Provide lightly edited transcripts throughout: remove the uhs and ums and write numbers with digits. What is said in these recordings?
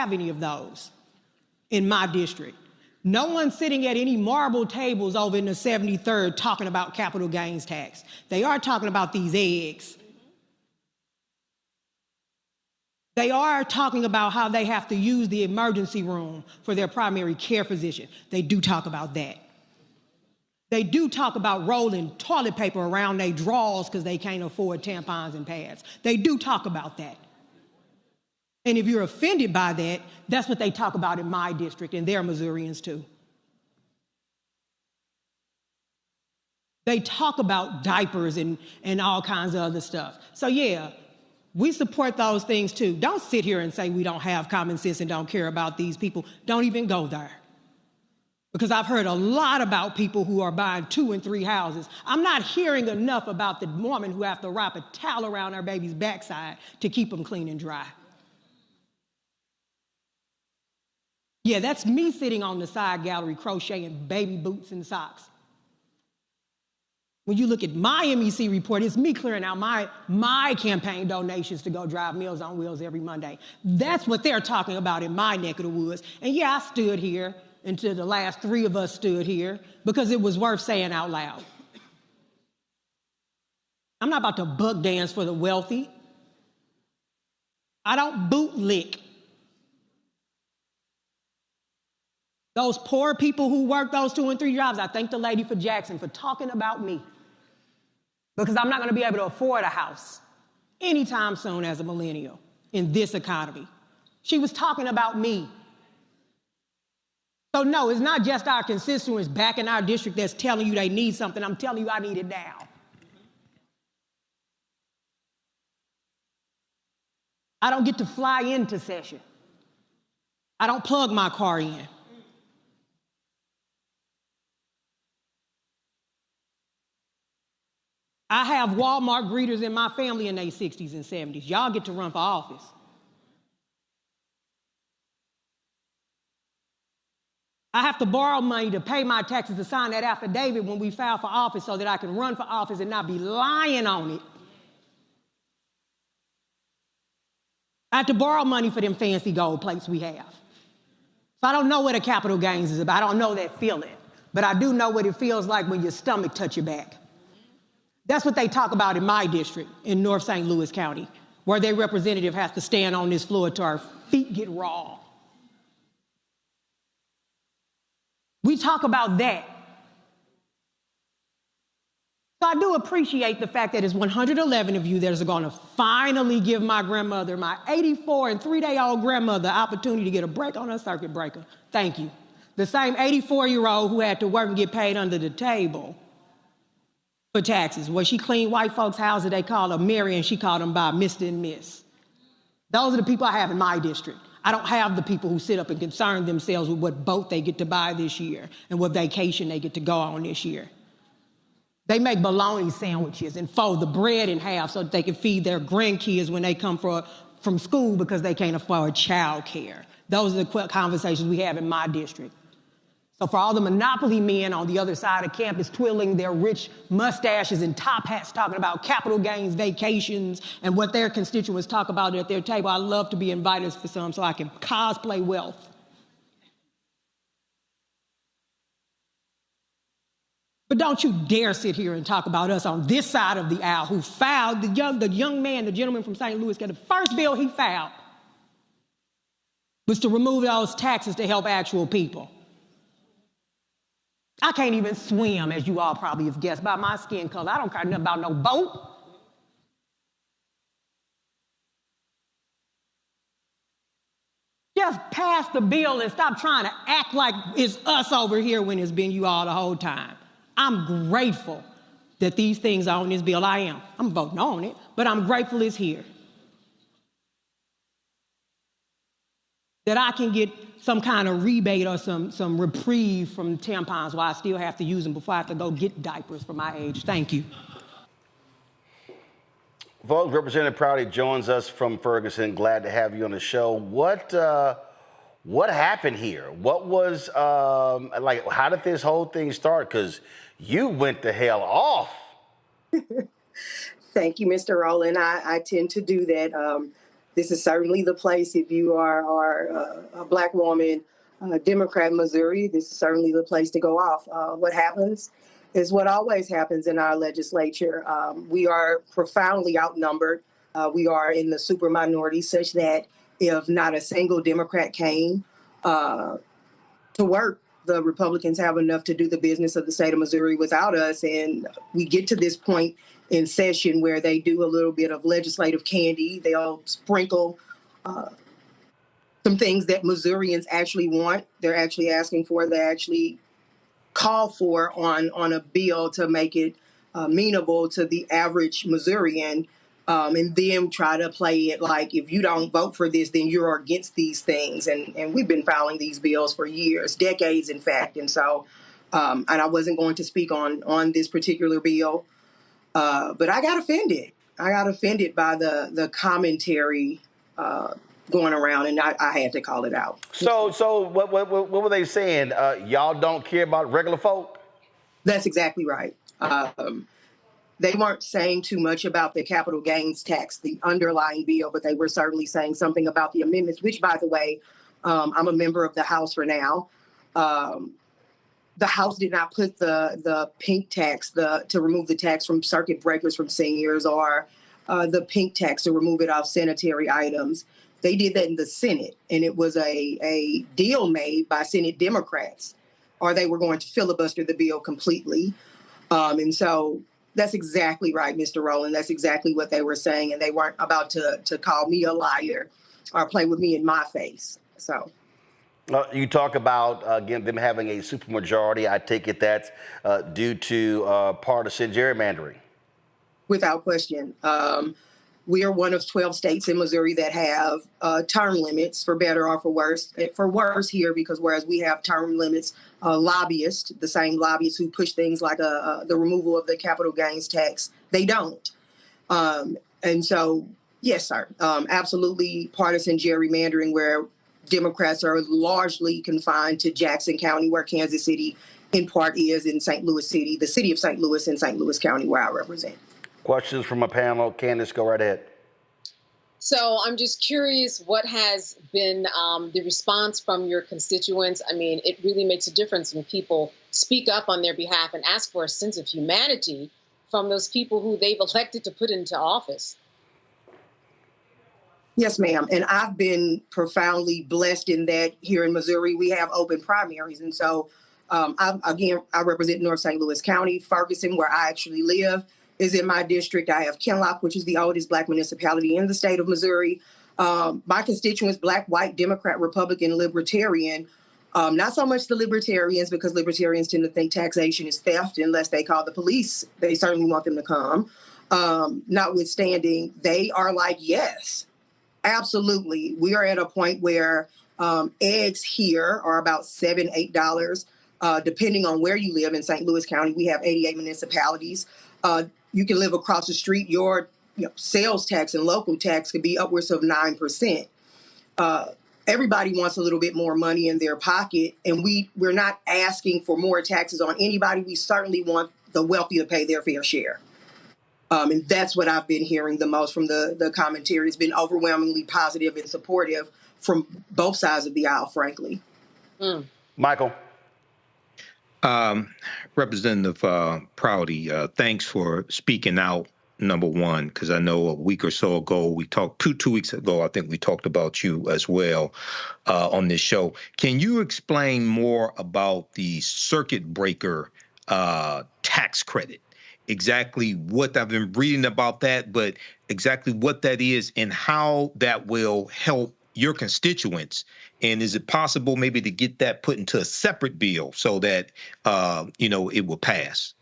have any of those in my district. No one's sitting at any marble tables over in the 73rd talking about capital gains tax. They are talking about these eggs. They are talking about how they have to use the emergency room for their primary care physician. They do talk about that. They do talk about rolling toilet paper around their drawers because they can't afford tampons and pads. They do talk about that. And if you're offended by that, that's what they talk about in my district, and they're Missourians too. They talk about diapers and all kinds of other stuff. So yeah, we support those things too. Don't sit here and say we don't have common sense and don't care about these people. Don't even go there. Because I've heard a lot about people who are buying 2 and 3 houses. I'm not hearing enough about the woman who have to wrap a towel around her baby's backside to keep them clean and dry. Yeah, that's me sitting on the side gallery crocheting baby boots and socks. When you look at my MEC report, it's me clearing out my campaign donations to go drive Meals on Wheels every Monday. That's what they're talking about in my neck of the woods. And yeah, I stood here until the last 3 of us stood here because it was worth saying out loud. I'm not about to buck dance for the wealthy. I don't bootlick. Those poor people who work those 2 and 3 jobs, I thank the lady for Jackson for talking about me. Because I'm not going to be able to afford a house anytime soon as a millennial in this economy. She was talking about me. So no, it's not just our constituents back in our district that's telling you they need something. I'm telling you I need it now. I don't get to fly into session. I don't plug my car in. I have Walmart greeters in my family in their 60s and 70s. Y'all get to run for office. I have to borrow money to pay my taxes to sign that affidavit when we file for office so that I can run for office and not be lying on it. I have to borrow money for them fancy gold plates we have. So I don't know what a capital gains is about. I don't know that feeling. But I do know what it feels like when your stomach touch your back. That's what they talk about in my district in North St. Louis County, where their representative has to stand on this floor till our feet get raw. We talk about that. So I do appreciate the fact that it's 111 of you that are going to finally give my grandmother, my 84 and 3-day-old grandmother, opportunity to get a break on her circuit breaker. Thank you. The same 84-year-old who had to work and get paid under the table for taxes. Well, she cleaned white folks' houses, they called her Mary, and she called them by Mr. and Miss. Those are the people I have in my district. I don't have the people who sit up and concern themselves with what boat they get to buy this year and what vacation they get to go on this year. They make bologna sandwiches and fold the bread in half so that they can feed their grandkids when they come from school because they can't afford child care. Those are the conversations we have in my district. So for all the monopoly men on the other side of campus twiddling their rich mustaches and top hats talking about capital gains, vacations, and what their constituents talk about at their table, I love to be invited for some so I can cosplay wealth. But don't you dare sit here and talk about us on this side of the aisle who filed, the young man, the gentleman from St. Louis, the first bill he filed was to remove those taxes to help actual people. I can't even swim, as you all probably have guessed, by my skin color. I don't care nothing about no boat. Just pass the bill and stop trying to act like it's us over here when it's been you all the whole time. I'm grateful that these things are on this bill. I am. I'm voting on it, but I'm grateful it's here. That I can get some kind of rebate or some reprieve from tampons while I still have to use them before I have to go get diapers for my age. Thank you. Folks, Representative Prouty joins us from Ferguson. Glad to have you on the show. What happened here? What was, how did this whole thing start? Because you went the hell off. Thank you, Mr. Rowland. I tend to do that. This is certainly the place if you are a Black woman, Democrat in Missouri, this is certainly the place to go off. What happens is what always happens in our legislature. We are profoundly outnumbered. We are in the super minority such that if not a single Democrat came to work, the Republicans have enough to do the business of the state of Missouri without us. And we get to this point in session where they do a little bit of legislative candy. They'll sprinkle some things that Missourians actually want. They're actually asking for, they actually call for on a bill to make it amenable to the average Missourian. And then try to play it like, if you don't vote for this, then you're against these things. And we've been filing these bills for years, decades, in fact. And so, and I wasn't going to speak on this particular bill, but I got offended. I got offended by the commentary going around, and I had to call it out. So what were they saying? Y'all don't care about regular folk? That's exactly right. They weren't saying too much about the capital gains tax, the underlying bill, but they were certainly saying something about the amendments, which, by the way, I'm a member of the House for now. The House did not put the pink tax, to remove the tax from circuit breakers from seniors, or the pink tax to remove it off sanitary items. They did that in the Senate, and it was a deal made by Senate Democrats, or they were going to filibuster the bill completely. And so that's exactly right, Mr. Rowland. That's exactly what they were saying, and they weren't about to call me a liar or play with me in my face. So, you talk about again them having a supermajority. I take it that's due to partisan gerrymandering. Without question, we are one of 12 states in Missouri that have term limits, for better or for worse. For worse here, because whereas we have term limits, lobbyists, the same lobbyists who push things like the removal of the capital gains tax, they don't. And so, yes, sir, absolutely partisan gerrymandering, where Democrats are largely confined to Jackson County, where Kansas City in part is, in St. Louis City, the city of St. Louis and St. Louis County, where I represent. Questions from a panel. Candace, go right ahead. So I'm just curious, what has been the response from your constituents? I mean, it really makes a difference when people speak up on their behalf and ask for a sense of humanity from those people who they've elected to put into office. Yes, ma'am. And I've been profoundly blessed in that here in Missouri, we have open primaries. And so, I represent North St. Louis County. Ferguson, where I actually live, is in my district. I have Kinloch, which is the oldest Black municipality in the state of Missouri. My constituents, Black, white, Democrat, Republican, Libertarian. Not so much the Libertarians, because Libertarians tend to think taxation is theft unless they call the police. They certainly want them to come. Notwithstanding, they are like, yes, absolutely. We are at a point where eggs here are about $7, $8, depending on where you live in St. Louis County. We have 88 municipalities. You can live across the street. Your sales tax and local tax could be upwards of 9%. Everybody wants a little bit more money in their pocket, and we're not asking for more taxes on anybody. We certainly want the wealthy to pay their fair share. And that's what I've been hearing the most from the commentary. It's been overwhelmingly positive and supportive from both sides of the aisle, frankly. Michael. Representative Prouty, thanks for speaking out, number one, because I know a week or so ago, we talked, two weeks ago, I think we talked about you as well on this show. Can you explain more about the circuit breaker tax credit? Exactly what I've been reading about that, but exactly what that is and how that will help your constituents. And is it possible maybe to get that put into a separate bill so that, it will pass?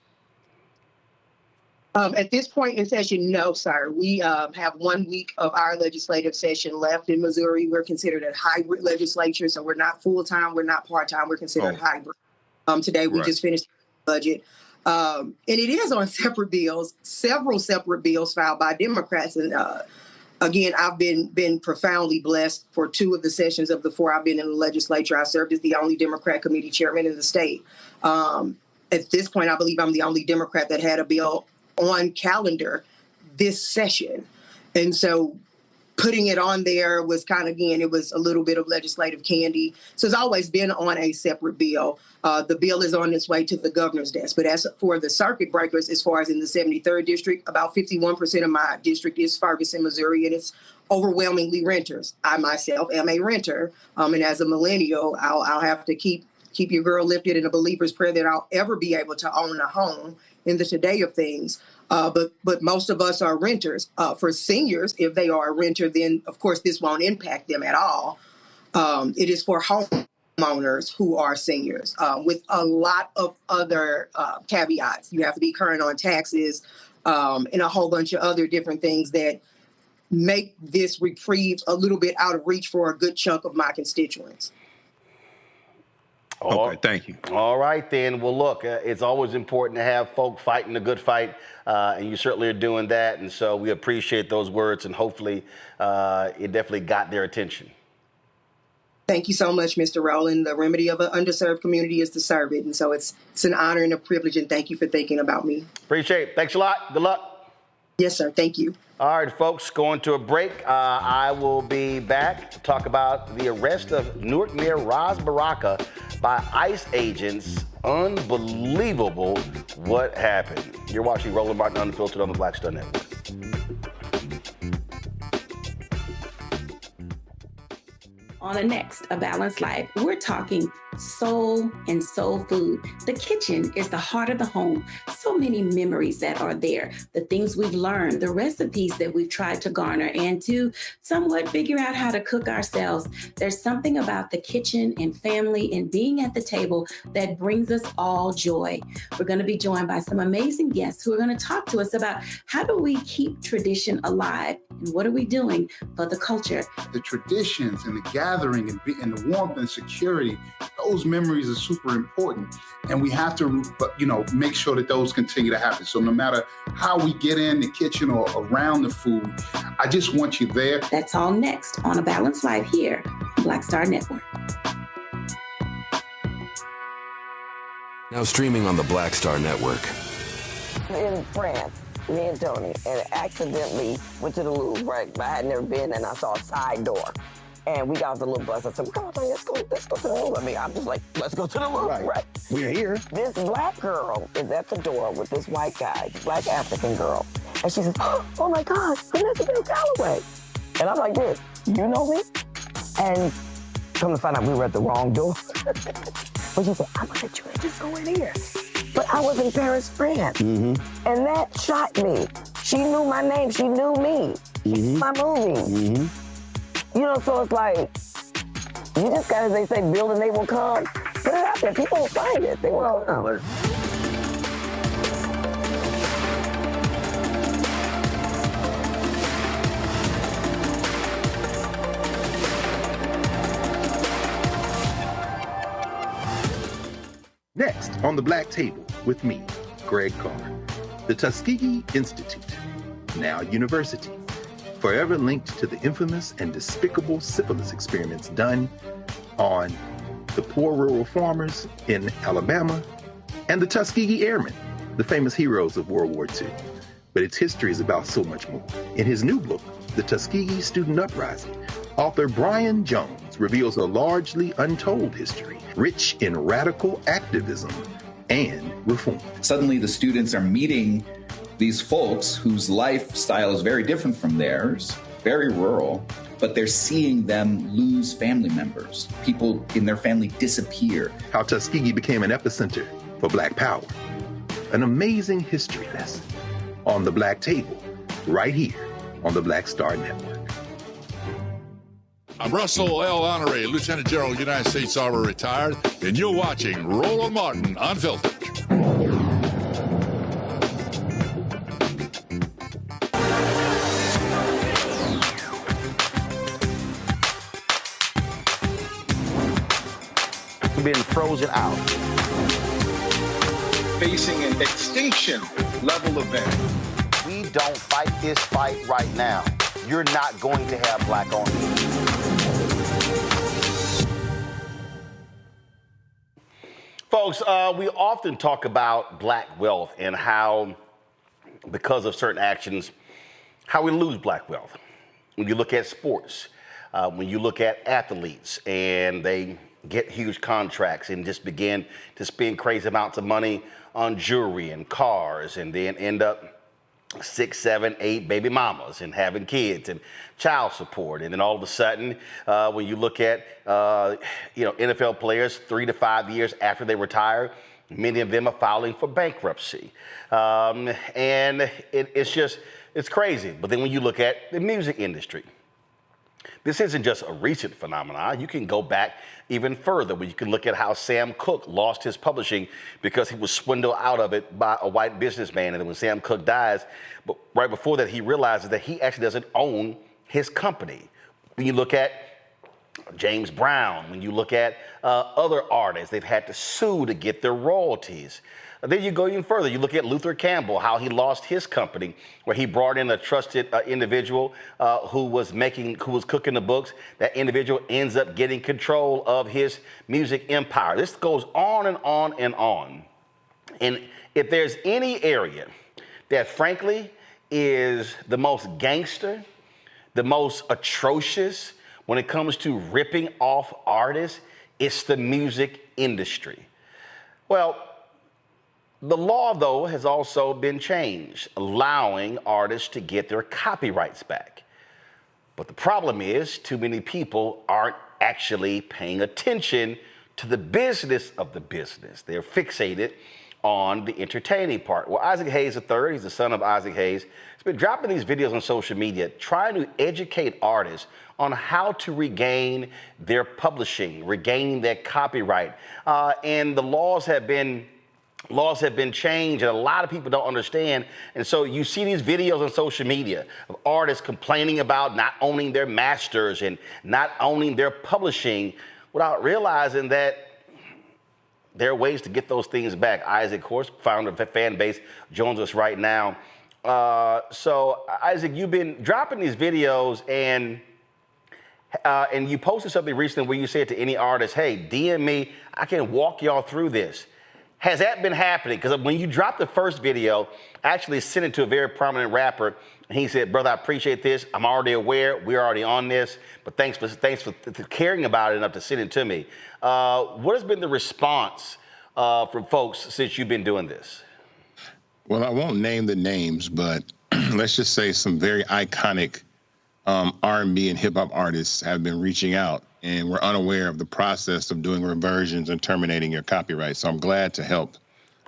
At this point in session, no, sir. We have 1 week of our legislative session left in Missouri. We're considered a hybrid legislature, so we're not full-time, we're not part-time, we're considered hybrid. Today, we just finished the budget. And it is on separate bills, several separate bills filed by Democrats. And again, I've been profoundly blessed for 2 of the sessions of the 4 I've been in the legislature. I served as the only Democrat committee chairman in the state. At this point, I believe I'm the only Democrat that had a bill on calendar this session. And so putting it on there was kind of, again, it was a little bit of legislative candy. So it's always been on a separate bill. The bill is on its way to the governor's desk. But as for the circuit breakers, as far as in the 73rd district, about 51% of my district is Ferguson, Missouri, and it's overwhelmingly renters. I myself am a renter. And as a millennial, I'll have to keep your girl lifted in a believer's prayer that I'll ever be able to own a home in the today of things. But most of us are renters. For seniors, if they are a renter, then of course this won't impact them at all. It is for homeowners who are seniors, with a lot of other caveats. You have to be current on taxes, and a whole bunch of other different things that make this reprieve a little bit out of reach for a good chunk of my constituents. Okay, thank you. All right, then. Well, look, it's always important to have folk fighting a good fight, and you certainly are doing that. And so we appreciate those words, and hopefully it definitely got their attention. Thank you so much, Mr. Rowland. The remedy of an underserved community is to serve it. And so it's an honor and a privilege, and thank you for thinking about me. Appreciate it. Thanks a lot. Good luck. Yes, sir. Thank you. All right, folks, going to a break. I will be back to talk about the arrest of Newark Mayor Ras Baraka by ICE agents. Unbelievable what happened. You're watching Roland Martin Unfiltered on the Black Star Network. On the next A Balanced Life, we're talking soul and soul food. The kitchen is the heart of the home. So many memories that are there, the things we've learned, the recipes that we've tried to garner and to somewhat figure out how to cook ourselves. There's something about the kitchen and family and being at the table that brings us all joy. We're going to be joined by some amazing guests who are going to talk to us about how do we keep tradition alive and what are we doing for the culture. The traditions and the gathering and the warmth and security, those memories are super important, and we have to, make sure that those continue to happen. So no matter how we get in the kitchen or around the food, I just want you there. That's all next on A Balanced Life here on Black Star Network. Now streaming on the Black Star Network. In France, me and Tony, and accidentally went to the Louvre, right? I had never been, and I saw a side door. And we got off the little bus. I said, come on, let's go to the Louvre. I mean, I'm just like, let's go to the Louvre, right? We're here. This black girl is at the door with this white guy, black African girl. And she says, oh my God, Vanessa Bell Calloway. And I'm like this, you know me? And come to find out we were at the wrong door. But she said, I'm gonna let you just go in here. But I was in Paris, France. Mm-hmm. And that shocked me. She knew my name, she knew me. She saw my movie. Mm-hmm. So it's like, you just gotta, they say, build and they will come. Put it out there, people will find it, they will come. Next on the Black Table with me, Greg Carr, the Tuskegee Institute, now university, forever linked to the infamous and despicable syphilis experiments done on the poor rural farmers in Alabama and the Tuskegee Airmen, the famous heroes of World War II. But its history is about so much more. In his new book, The Tuskegee Student Uprising, author Brian Jones reveals a largely untold history, rich in radical activism and reform. Suddenly the students are meeting these folks whose lifestyle is very different from theirs, very rural, but they're seeing them lose family members. People in their family disappear. How Tuskegee became an epicenter for Black power. An amazing history lesson on the Black Table, right here on the Black Star Network. I'm Russell L. Honoré, Lieutenant General, United States Army, retired, and you're watching Roland Martin Unfiltered. Been frozen out. Facing an extinction level event. We don't fight this fight right now. You're not going to have Black ownership. Folks, we often talk about Black wealth and how, because of certain actions, how we lose Black wealth. when you look at sports, when you look at athletes and they get huge contracts and just begin to spend crazy amounts of money on jewelry and cars and then end up 6, 7, 8 baby mamas and having kids and child support. And then all of a sudden, when you look at, NFL players 3 to 5 years after they retire, many of them are filing for bankruptcy. And it's crazy. But then when you look at the music industry, this isn't just a recent phenomenon. You can go back even further, where you can look at how Sam Cooke lost his publishing because he was swindled out of it by a white businessman. And then when Sam Cooke dies, but right before that, he realizes that he actually doesn't own his company. When you look at James Brown, when you look at other artists, they've had to sue to get their royalties. Then you go even further. You look at Luther Campbell, how he lost his company, where he brought in a trusted individual who was cooking the books. That individual ends up getting control of his music empire. This goes on and on and on. And if there's any area that, frankly, is the most gangster, the most atrocious when it comes to ripping off artists, it's the music industry. Well, the law, though, has also been changed, allowing artists to get their copyrights back. But the problem is, too many people aren't actually paying attention to the business of the business. They're fixated on the entertaining part. Well, Isaac Hayes III, he's the son of Isaac Hayes, has been dropping these videos on social media, trying to educate artists on how to regain their publishing, regain their copyright. And the laws have been changed, and a lot of people don't understand. And so you see these videos on social media of artists complaining about not owning their masters and not owning their publishing without realizing that there are ways to get those things back. Isaac, of course, founder of a fan base, joins us right now. So Isaac, you've been dropping these videos, and you posted something recently where you said to any artist, hey, DM me, I can walk y'all through this. Has that been happening? Because when you dropped the first video, I actually sent it to a very prominent rapper, and he said, brother, I appreciate this. I'm already aware. We're already on this. But thanks for caring about it enough to send it to me. What has been the response from folks since you've been doing this? Well, I won't name the names, but let's just say some very iconic R&B and hip-hop artists have been reaching out, and we're unaware of the process of doing reversions and terminating your copyright. So I'm glad to help.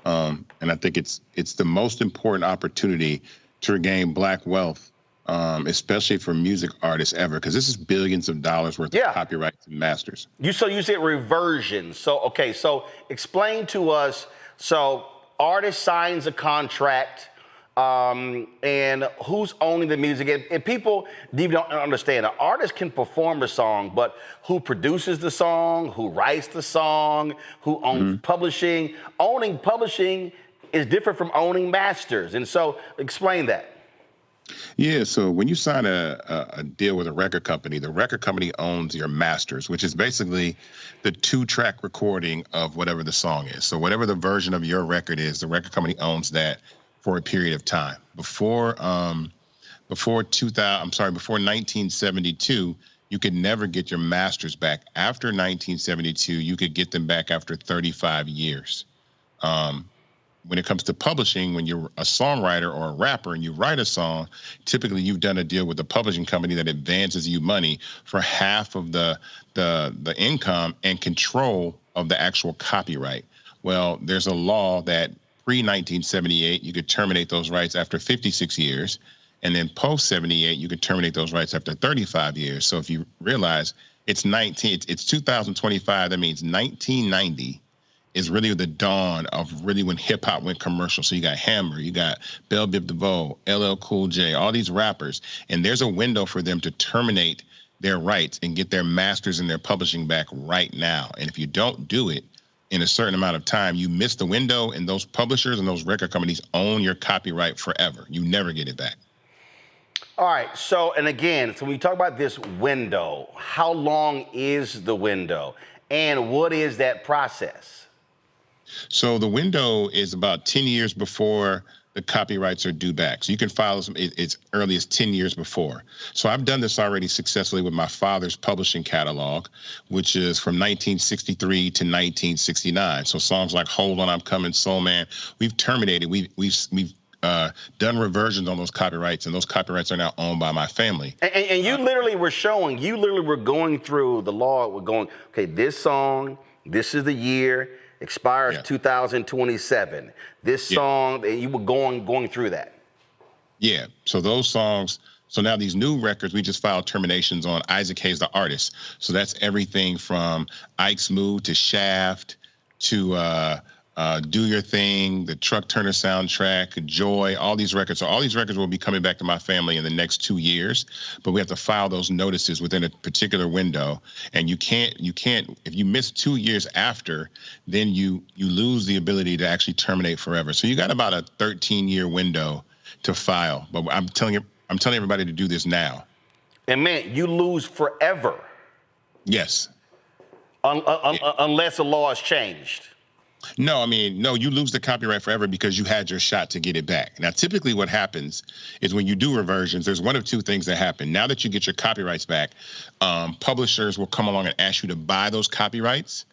And I think it's the most important opportunity to regain Black wealth, especially for music artists ever, because this is billions of dollars worth of copyrights and masters. You said reversion. So explain to us. So artist signs a contract. And who's owning the music? And people don't understand. An artist can perform a song, but who produces the song, who writes the song, who owns publishing? Owning publishing is different from owning masters. And so explain that. Yeah, so when you sign a deal with a record company, the record company owns your masters, which is basically the 2-track recording of whatever the song is. So whatever the version of your record is, the record company owns that for a period of time. Before 1972, you could never get your masters back. After 1972, you could get them back after 35 years. When it comes to publishing, when you're a songwriter or a rapper and you write a song, typically you've done a deal with a publishing company that advances you money for half of the income and control of the actual copyright. Well, there's a law that pre-1978, you could terminate those rights after 56 years. And then post-78, you could terminate those rights after 35 years. So if you realize it's 2025, that means 1990 is really the dawn of really when hip-hop went commercial. So you got Hammer, you got Bell Biv DeVoe, LL Cool J, all these rappers. And there's a window for them to terminate their rights and get their masters and their publishing back right now. And if you don't do it in a certain amount of time, you miss the window, and those publishers and those record companies own your copyright forever. You never get it back. All right. So when you talk about this window, how long is the window, and what is that process? So the window is about 10 years before the copyrights are due back. So you can file them as early as 10 years before. So I've done this already successfully with my father's publishing catalog, which is from 1963 to 1969. So songs like Hold On, I'm Coming, Soul Man, we've terminated. We've done reversions on those copyrights, and those copyrights are now owned by my family. And you literally were going through the law, we're going, okay, this song, this is the year, expires 2027. This song, and you were going through that. Yeah, so those songs, so now these new records, we just filed terminations on Isaac Hayes, the artist. So that's everything from Ike's Mood to Shaft to Do Your Thing, the Truck Turner soundtrack, Joy, all these records. So all these records will be coming back to my family in the next 2 years, but we have to file those notices within a particular window. And you can't, if you miss 2 years after, then you lose the ability to actually terminate forever. So you got about a 13-year window to file. But I'm telling everybody to do this now. And man, you lose forever. Yes. Unless the law has changed. No, you lose the copyright forever because you had your shot to get it back. Now, typically what happens is when you do reversions, there's one of two things that happen. Now that you get your copyrights back, publishers will come along and ask you to buy those copyrights.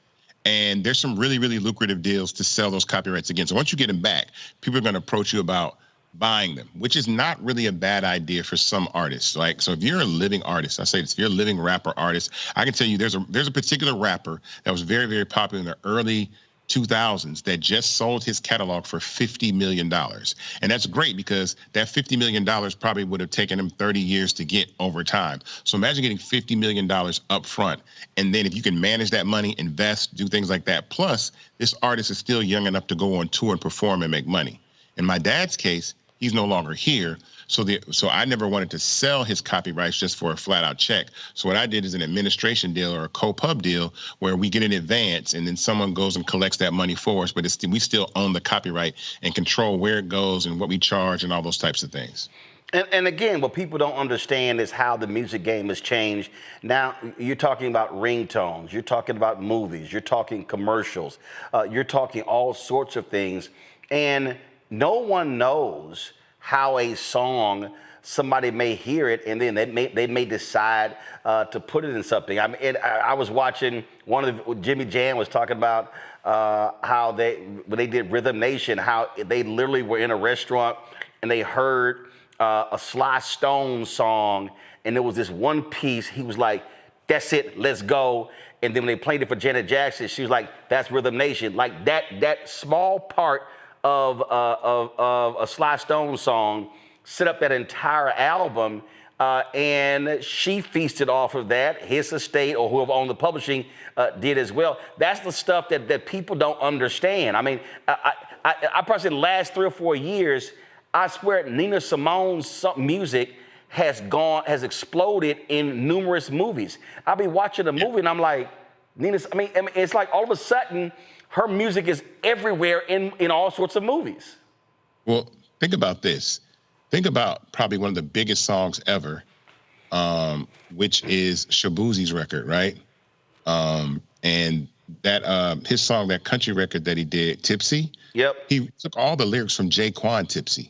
And there's some really, really lucrative deals to sell those copyrights again. So once you get them back, people are going to approach you about buying them, which is not really a bad idea for some artists. So if you're a living artist, I say this, if you're a living rapper artist, I can tell you there's a particular rapper that was very, very popular in the early 2000s that just sold his catalog for $50 million. And that's great because that $50 million probably would have taken him 30 years to get over time. So imagine getting $50 million up front. And then if you can manage that money, invest, do things like that. Plus, this artist is still young enough to go on tour and perform and make money. In my dad's case, he's no longer here. So I never wanted to sell his copyrights just for a flat out check. So what I did is an administration deal or a co-pub deal where we get an advance and then someone goes and collects that money for us, but we still own the copyright and control where it goes and what we charge and all those types of things. And again, what people don't understand is how the music game has changed. Now, you're talking about ringtones, you're talking about movies, you're talking commercials, you're talking all sorts of things. And no one knows how a song, somebody may hear it and then they may decide to put it in something. I was watching Jimmy Jam was talking about how when they did Rhythm Nation, how they literally were in a restaurant and they heard a Sly Stone song, and there was this one piece. He was like, "That's it, let's go." And then when they played it for Janet Jackson, she was like, "That's Rhythm Nation." Like that small part of a Sly Stone song set up that entire album, and she feasted off of that. His estate or whoever owned the publishing did as well. That's the stuff that people don't understand. I mean, I probably in the last 3 or 4 years, I swear Nina Simone's music has exploded in numerous movies. I'll be watching a movie and I'm like, it's like all of a sudden, her music is everywhere in all sorts of movies. Well, think about this. Think about probably one of the biggest songs ever, which is Shaboozie's record, right? And that his song, that country record that he did, Tipsy. Yep. He took all the lyrics from Jaquan Tipsy.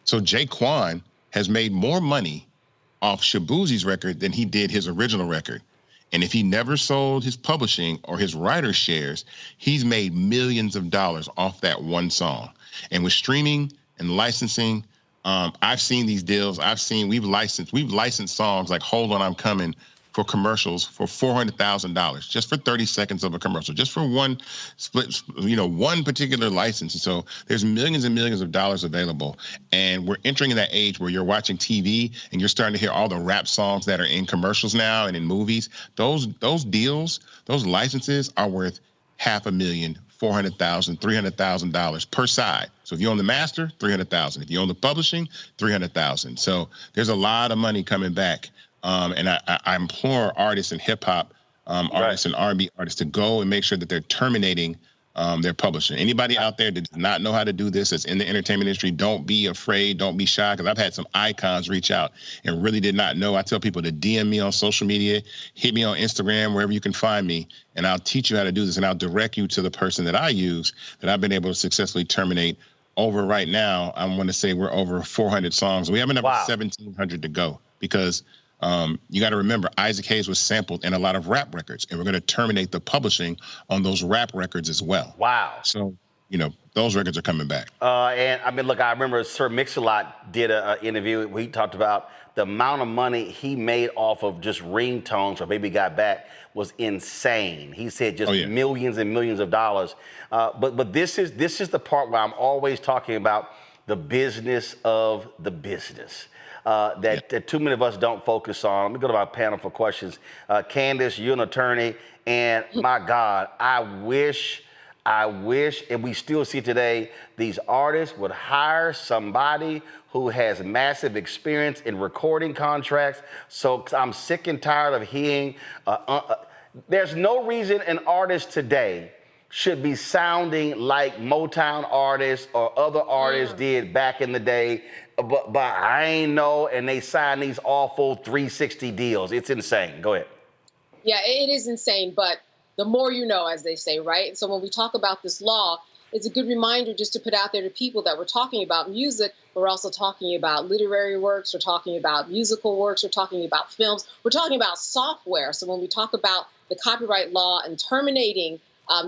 So Jaquan has made more money off Shaboozie's record than he did his original record. And if he never sold his publishing or his writer's shares, he's made millions of dollars off that one song. And with streaming and licensing, I've seen these deals. We've licensed songs like Hold On, I'm Coming for commercials for $400,000 just for 30 seconds of a commercial, just for one split, one particular license. And so there's millions and millions of dollars available. And we're entering in that age where you're watching TV and you're starting to hear all the rap songs that are in commercials now and in movies. Those deals, those licenses are worth $500,000, $400,000, $300,000 per side. So if you own the master, $300,000. If you own the publishing, $300,000. So there's a lot of money coming back. And I implore artists and hip hop artists and R&B artists to go and make sure that they're terminating their publishing. Anybody out there that does not know how to do this that's in the entertainment industry, don't be afraid, don't be shy, because I've had some icons reach out and really did not know. I tell people to DM me on social media, hit me on Instagram, wherever you can find me, and I'll teach you how to do this, and I'll direct you to the person that I use that I've been able to successfully terminate over right now, I want to say we're over 400 songs. We have another 1,700 to go because you got to remember, Isaac Hayes was sampled in a lot of rap records, and we're going to terminate the publishing on those rap records as well. Wow. So, those records are coming back. And I mean, look, I remember Sir Mix-a-Lot did an interview where he talked about the amount of money he made off of just ringtones for Baby Got Back was insane. He said just millions and millions of dollars. But this is the part where I'm always talking about the business of the business. That too many of us don't focus on. Let me go to my panel for questions. Candace, you're an attorney, and my God, I wish, and we still see today, these artists would hire somebody who has massive experience in recording contracts. So I'm sick and tired of hearing, there's no reason an artist today should be sounding like Motown artists or other artists did back in the day, but I ain't know, and they sign these awful 360 deals. It's insane. Go ahead. Yeah, it is insane, but the more you know, as they say, right? So when we talk about this law, it's a good reminder just to put out there to people that we're talking about music. We're also talking about literary works. We're talking about musical works. We're talking about films. We're talking about software. So when we talk about the copyright law and terminating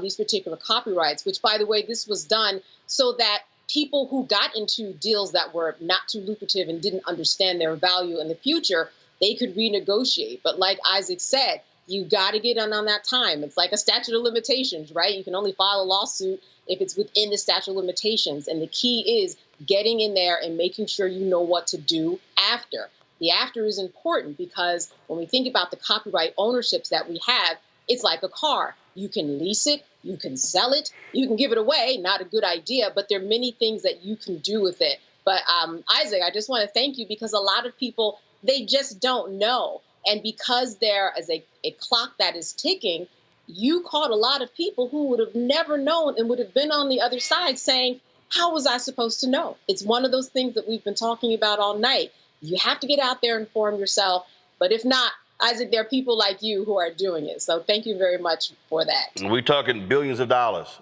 these particular copyrights, which, by the way, this was done so that people who got into deals that were not too lucrative and didn't understand their value in the future, they could renegotiate. But like Isaac said, you got to get on that time. It's like a statute of limitations, right? You can only file a lawsuit if it's within the statute of limitations. And the key is getting in there and making sure you know what to do after. The after is important because when we think about the copyright ownerships that we have, it's like a car. You can lease it, you can sell it, you can give it away. Not a good idea, but there are many things that you can do with it. But Isaac, I just want to thank you because a lot of people, they just don't know. And because there is a clock that is ticking, you caught a lot of people who would have never known and would have been on the other side saying, how was I supposed to know? It's one of those things that we've been talking about all night. You have to get out there and inform yourself. But if not, Isaac, there are people like you who are doing it. So thank you very much for that. We're talking billions of dollars.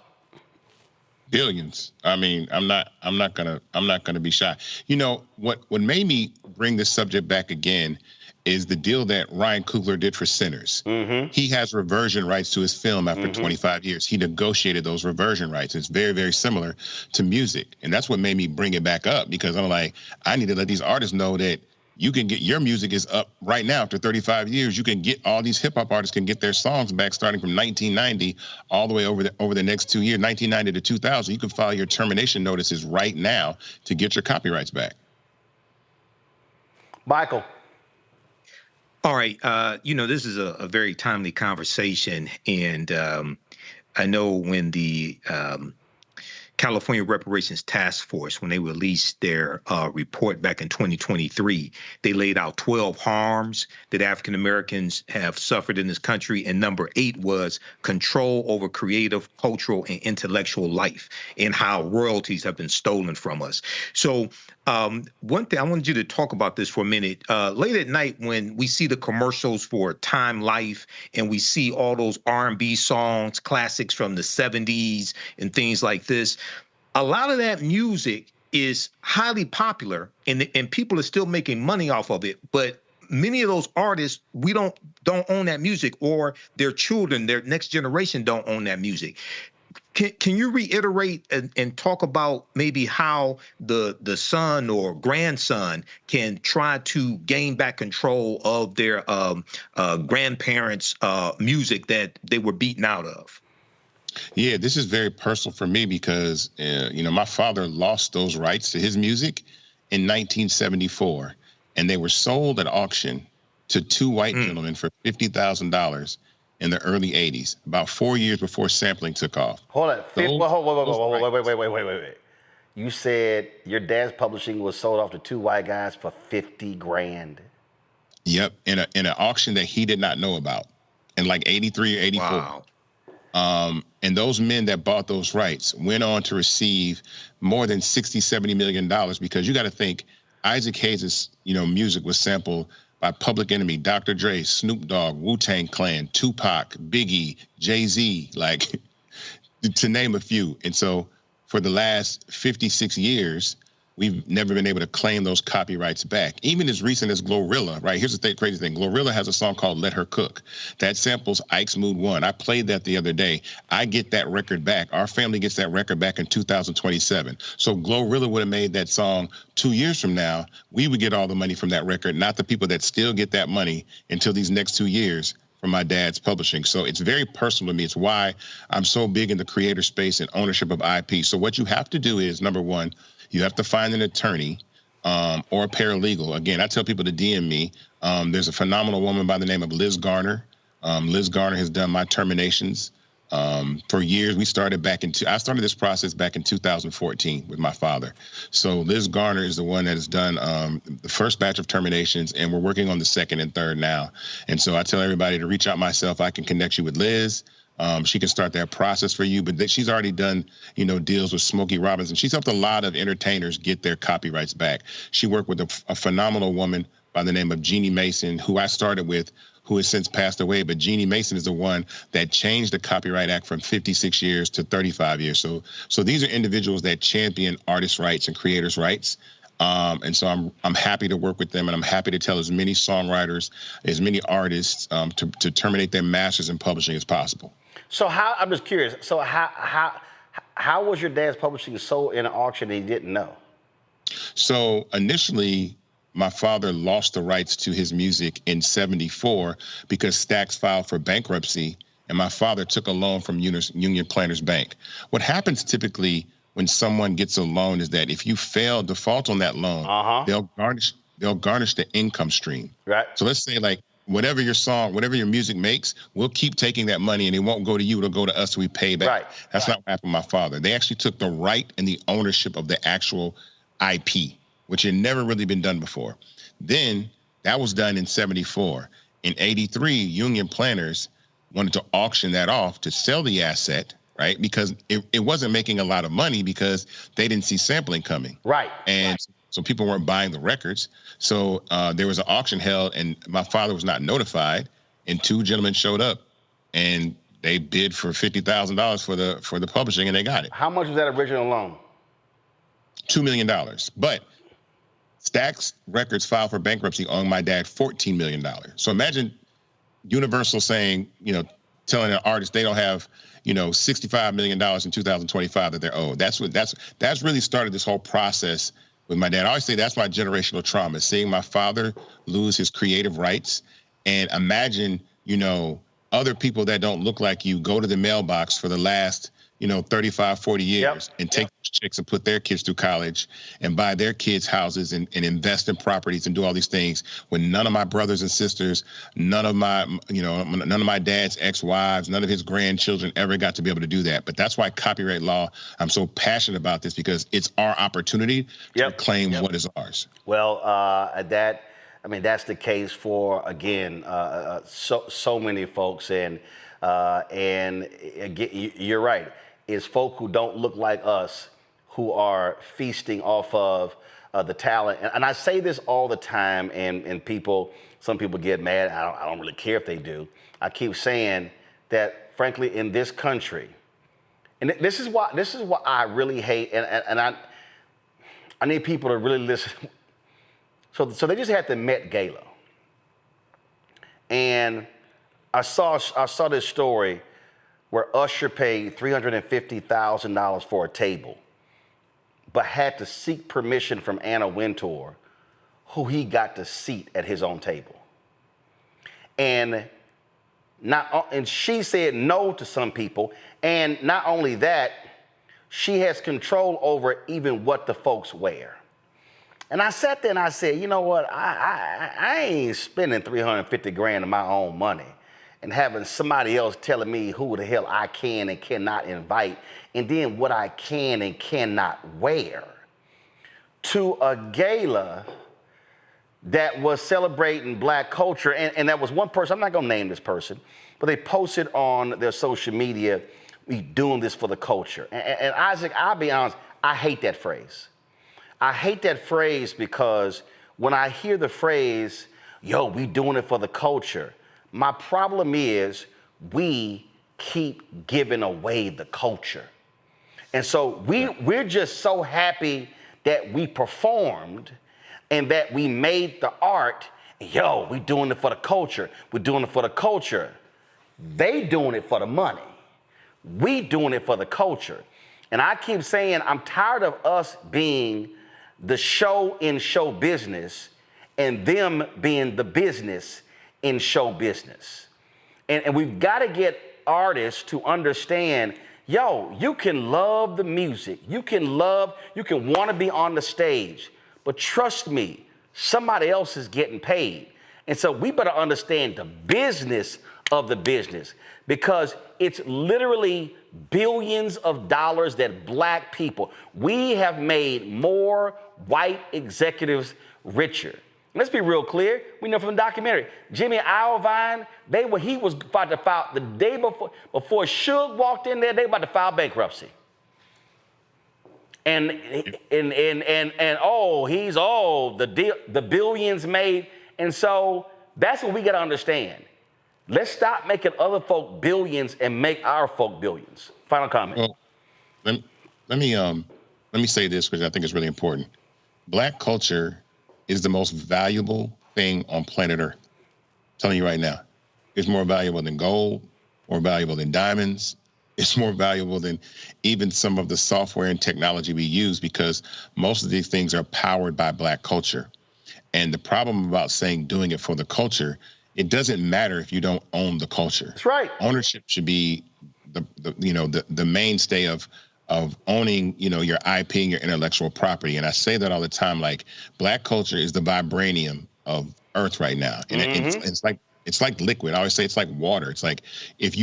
Billions. I mean, I'm not gonna be shy. You know what made me bring this subject back again is the deal that Ryan Coogler did for Sinners. Mm-hmm. He has reversion rights to his film after 25 years. He negotiated those reversion rights. It's very, very similar to music. And that's what made me bring it back up because I'm like, I need to let these artists know that you can get your music is up right now after 35 years. You can get all these hip hop artists can get their songs back starting from 1990 all the way over the next 2 years, 1990 to 2000. You can file your termination notices right now to get your copyrights back. Michael. All right. This is a very timely conversation. And I know when the California Reparations Task Force, when they released their report back in 2023, they laid out 12 harms that African Americans have suffered in this country. And number 8 was control over creative, cultural, and intellectual life and how royalties have been stolen from us. So one thing I wanted you to talk about this for a minute. Late at night when we see the commercials for Time Life and we see all those R&B songs, classics from the 70s and things like this, a lot of that music is highly popular and people are still making money off of it. But many of those artists, we don't own that music, or their children, their next generation don't own that music. Can you reiterate and talk about maybe how the son or grandson can try to gain back control of their grandparents' music that they were beaten out of? Yeah, this is very personal for me because, my father lost those rights to his music in 1974, and they were sold at auction to 2 white gentlemen for $50,000 in the early 80s, about 4 years before sampling took off. Hold on. Wait. You said your dad's publishing was sold off to 2 white guys for $50,000. Yep, in an auction that he did not know about in like 83 or 84. Wow. And those men that bought those rights went on to receive more than $60-70 million because you got to think Isaac Hayes' music was sampled by Public Enemy, Dr. Dre, Snoop Dogg, Wu-Tang Clan, Tupac, Biggie, Jay-Z, like to name a few. And so for the last 56 years, we've never been able to claim those copyrights back. Even as recent as Glorilla, right? Here's the crazy thing. Glorilla has a song called Let Her Cook. That samples Ike's Mood 1. I played that the other day. I get that record back. Our family gets that record back in 2027. So Glorilla would have made that song 2 years from now. We would get all the money from that record, not the people that still get that money until these next 2 years from my dad's publishing. So it's very personal to me. It's why I'm so big in the creator space and ownership of IP. So what you have to do is, number one, you have to find an attorney or a paralegal. Again, I tell people to DM me. There's a phenomenal woman by the name of Liz Garner. Liz Garner has done my terminations for years. I started this process back in 2014 with my father. So Liz Garner is the one that has done the first batch of terminations, and we're working on the second and third now. And so I tell everybody to reach out myself. I can connect you with Liz. She can start that process for you, but she's already done, deals with Smokey Robinson. She's helped a lot of entertainers get their copyrights back. She worked with a phenomenal woman by the name of Jeannie Mason, who I started with, who has since passed away. But Jeannie Mason is the one that changed the Copyright Act from 56 years to 35 years. So these are individuals that champion artists' rights and creators' rights. And so I'm happy to work with them, and I'm happy to tell as many songwriters, as many artists to terminate their masters in publishing as possible. So I'm just curious. So how was your dad's publishing sold in an auction that he didn't know? So initially, my father lost the rights to his music in '74 because Stax filed for bankruptcy, and my father took a loan from Union Planters Bank. What happens typically when someone gets a loan is that if you default on that loan, they'll garnish the income stream. Right. So let's say whatever your music makes, we'll keep taking that money and it won't go to you, it'll go to us so we pay back. Right. That's not what happened with my father. They actually took the right and the ownership of the actual IP, which had never really been done before. Then that was done in '74. In '83, Union Planters wanted to auction that off to sell the asset, right? Because it wasn't making a lot of money because they didn't see sampling coming. Right. And so people weren't buying the records. So there was an auction held, and my father was not notified, and two gentlemen showed up, and they bid for $50,000 for the publishing, and they got it. How much was that original loan? $2 million. But Stax Records filed for bankruptcy on my dad $14 million. So imagine Universal saying, telling an artist they don't have, $65 million in 2025 that they're owed. That's really started this whole process with my dad. I always say that's my generational trauma, seeing my father lose his creative rights. And imagine, other people that don't look like you go to the mailbox for the last, 35, 40 years and take those checks and put their kids through college and buy their kids houses and invest in properties and do all these things when none of my brothers and sisters, none of my dad's ex-wives, none of his grandchildren ever got to be able to do that. But that's why copyright law, I'm so passionate about this, because it's our opportunity to claim what is ours. Well, that's the case for, again, so many folks. And again, you're right. It's folk who don't look like us who are feasting off of the talent. And I say this all the time, and some people get mad. I don't really care if they do. I keep saying that, frankly, in this country, and this is what I really hate, and I need people to really listen. So they just had the Met Gala, and I saw this story where Usher paid $350,000 for a table, but had to seek permission from Anna Wintour, who he got to seat at his own table. And she said no to some people, and not only that, she has control over even what the folks wear. And I sat there and I said, you know what? I ain't spending $350,000 of my own money and having somebody else telling me who the hell I can and cannot invite, and then what I can and cannot wear, to a gala that was celebrating Black culture. And that was one person, I'm not gonna name this person, but they posted on their social media, we doing this for the culture. And Isaac, I'll be honest, I hate that phrase. I hate that phrase because when I hear the phrase, we doing it for the culture, my problem is we keep giving away the culture. And so we're just so happy that we performed and that we made the art. Yo, we doing it for the culture. We're doing it for the culture. They doing it for the money. We doing it for the culture. And I keep saying I'm tired of us being the show in show business and them being the business in show business. And we've got to get artists to understand, yo, you can love the music. You can want to be on the stage. But trust me, somebody else is getting paid. And so we better understand the business of the business, because it's literally billions of dollars that black people, we have made more white executives richer. Let's be real clear. We know from the documentary, Jimmy Iovine, he was about to file the day before Suge walked in there, they about to file bankruptcy. And the billions made. And so that's what we got to understand. Let's stop making other folk billions and make our folk billions. Final comment. Well, let me say this, because I think it's really important. Black culture is the most valuable thing on planet Earth. I'm telling you right now, it's more valuable than gold, more valuable than diamonds. It's more valuable than even some of the software and technology we use, because most of these things are powered by black culture. And the problem about saying doing it for the culture, it doesn't matter if you don't own the culture. That's right. Ownership should be the mainstay of owning, your IP and your intellectual property. And I say that all the time, like black culture is the vibranium of Earth right now. And it's like liquid. I always say it's like water. It's like if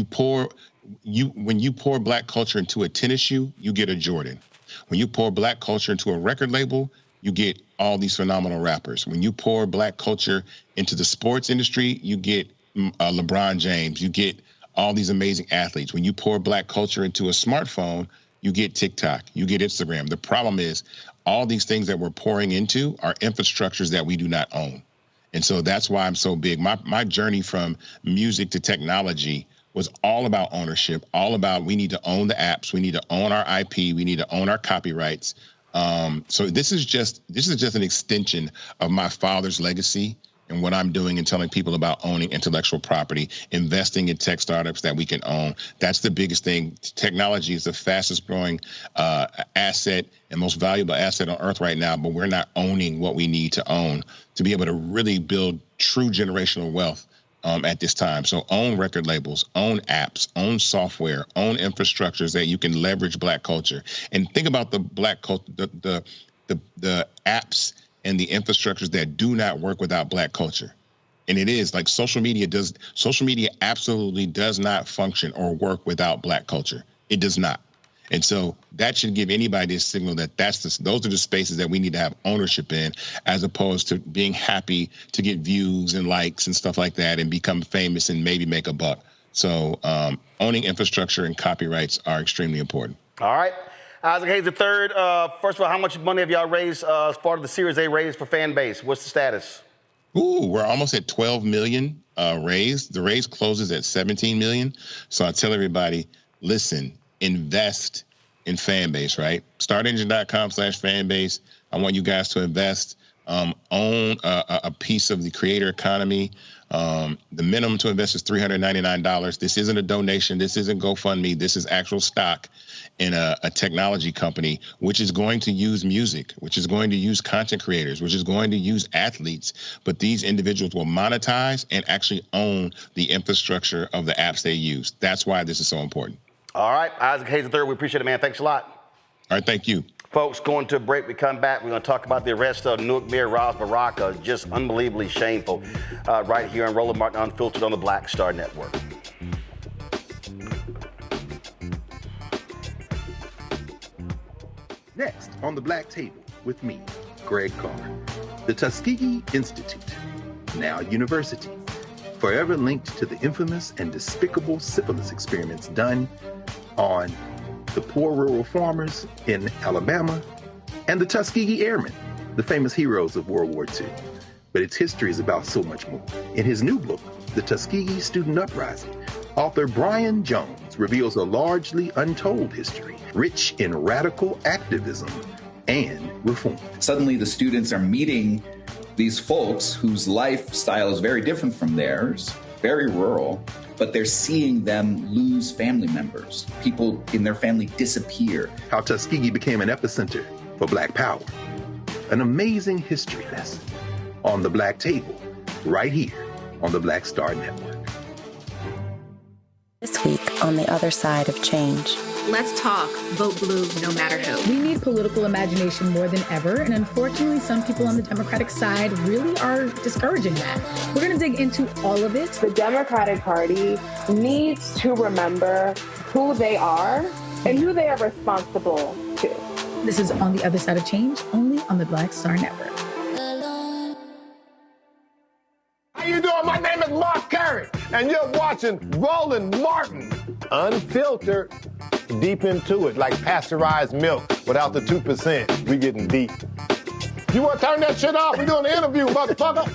when you pour black culture into a tennis shoe, you get a Jordan. When you pour black culture into a record label, you get all these phenomenal rappers. When you pour black culture into the sports industry, you get LeBron James. You get all these amazing athletes. When you pour black culture into a smartphone, you get TikTok, you get Instagram. The problem is all these things that we're pouring into are infrastructures that we do not own. And so that's why I'm so big. My journey from music to technology was all about ownership, all about we need to own the apps, we need to own our IP, we need to own our copyrights. So this is just an extension of my father's legacy and what I'm doing and telling people about owning intellectual property, investing in tech startups that we can own. That's the biggest thing. Technology is the fastest growing asset and most valuable asset on Earth right now, but we're not owning what we need to own to be able to really build true generational wealth at this time. So own record labels, own apps, own software, own infrastructures that you can leverage black culture. And think about the black culture, the apps and the infrastructures that do not work without black culture. And it is like social media absolutely does not function or work without black culture. It does not. And so that should give anybody a signal that those are the spaces that we need to have ownership in, as opposed to being happy to get views and likes and stuff like that and become famous and maybe make a buck. So owning infrastructure and copyrights are extremely important. All right. Isaac Hayes III, first of all, how much money have y'all raised as part of the Series A raise for fan base? What's the status? Ooh, we're almost at 12 million raised. The raise closes at 17 million. So I tell everybody, listen, invest in fan base, right? Startengine.com/fanbase. I want you guys to invest, own a piece of the creator economy. The minimum to invest is $399. This isn't a donation. This isn't GoFundMe. This is actual stock in a technology company, which is going to use music, which is going to use content creators, which is going to use athletes. But these individuals will monetize and actually own the infrastructure of the apps they use. That's why this is so important. All right, Isaac Hayes III, we appreciate it, man. Thanks a lot. All right, thank you. Folks, going to a break. We come back. We're going to talk about the arrest of Newark Mayor Ras Baraka. Just unbelievably shameful. Right here on Roland Martin Unfiltered on the Black Star Network. Next on the Black Table with me, Greg Carr. The Tuskegee Institute, now university, forever linked to the infamous and despicable syphilis experiments done on the poor rural farmers in Alabama and the Tuskegee Airmen, the famous heroes of World War II. But its history is about so much more. In his new book, The Tuskegee Student Uprising, author Brian Jones reveals a largely untold history, rich in radical activism and reform. Suddenly the students are meeting these folks whose lifestyle is very different from theirs, very rural, but they're seeing them lose family members. People in their family disappear. How Tuskegee became an epicenter for Black power. An amazing history lesson on the Black Table, right here on the Black Star Network. This week on The Other Side of Change. Let's talk. Vote blue no matter who. We need political imagination more than ever, and unfortunately, some people on the Democratic side really are discouraging that. We're going to dig into all of it. The Democratic Party needs to remember who they are and who they are responsible to. This is On the Other Side of Change, only on the Black Star Network. How you doing? My name is Mark Carey, and you're watching Roland Martin, unfiltered, deep into it, like pasteurized milk without the 2%. We getting deep. You want to turn that shit off? We're doing an interview, motherfucker.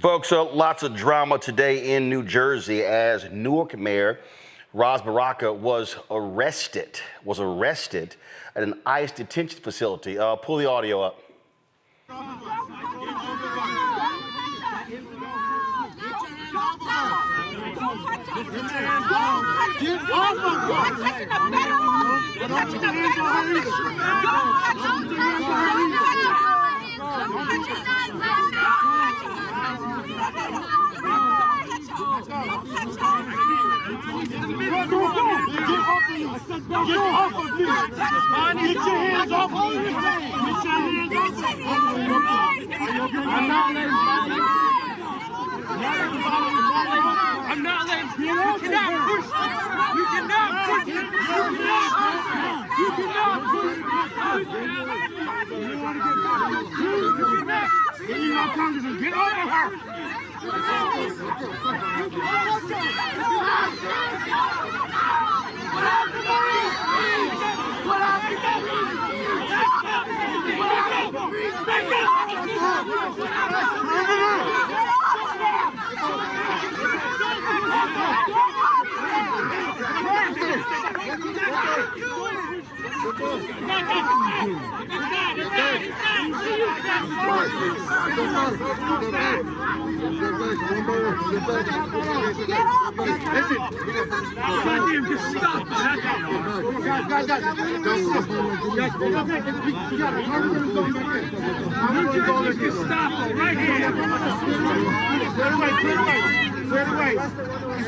Folks, lots of drama today in New Jersey as Newark Mayor Ras Baraka was arrested at an ICE detention facility. Pull the audio up. I'm not letting you. You cannot push. You cannot push. You cannot push. You cannot. Congressman, get over her.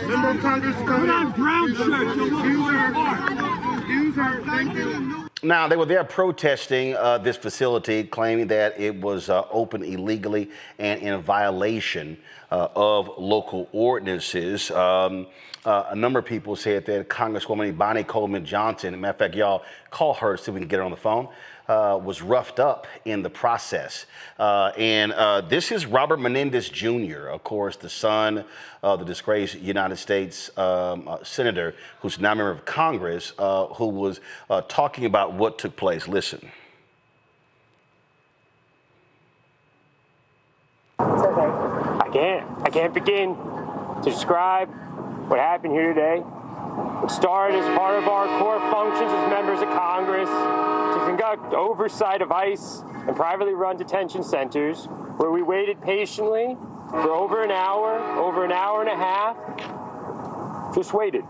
Member of Congress, put on brown shirt. Now, they were there protesting this facility, claiming that it was open illegally and in violation of local ordinances. A number of people said that Congresswoman Bonnie Coleman Johnson, matter of fact, y'all call her so we can get her on the phone, was roughed up in the process. This is Robert Menendez Jr., of course, the son of the disgraced United States senator, who's now a member of Congress, who was talking about what took place. Listen. I can't begin to describe what happened here today. It started as part of our core functions as members of Congress to conduct oversight of ICE and privately run detention centers, where we waited patiently for over an hour and a half. Just waited.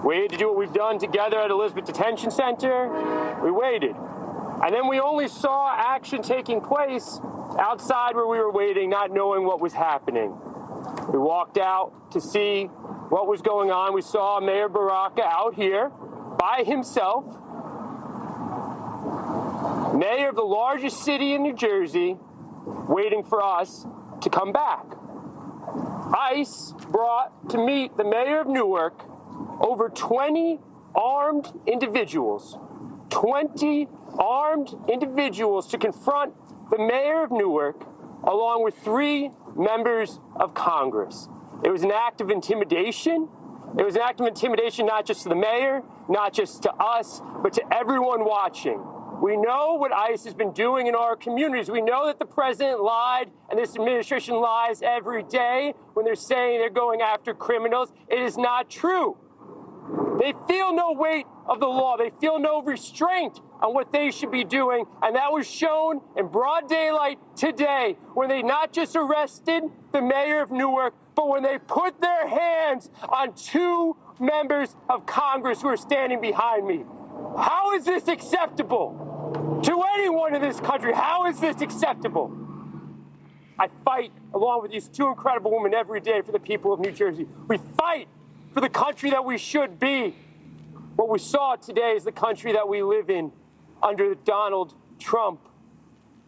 Waited to do what we've done together at Elizabeth Detention Center. We waited. And then we only saw action taking place outside where we were waiting, not knowing what was happening. We walked out to see what was going on. We saw Mayor Baraka out here by himself, mayor of the largest city in New Jersey, waiting for us to come back. ICE brought to meet the mayor of Newark over 20 armed individuals. 20 armed individuals to confront the mayor of Newark, along with 3 members of Congress. It was an act of intimidation. It was an act of intimidation not just to the mayor, not just to us, but to everyone watching. We know what ICE has been doing in our communities. We know that the president lied and this administration lies every day when they're saying they're going after criminals. It is not true. They feel no weight of the law. They feel no restraint on what they should be doing. And that was shown in broad daylight today when they not just arrested the mayor of Newark, but when they put their hands on 2 members of Congress who are standing behind me. How is this acceptable to anyone in this country? How is this acceptable? I fight along with these 2 incredible women every day for the people of New Jersey. We fight for the country that we should be. What we saw today is the country that we live in under Donald Trump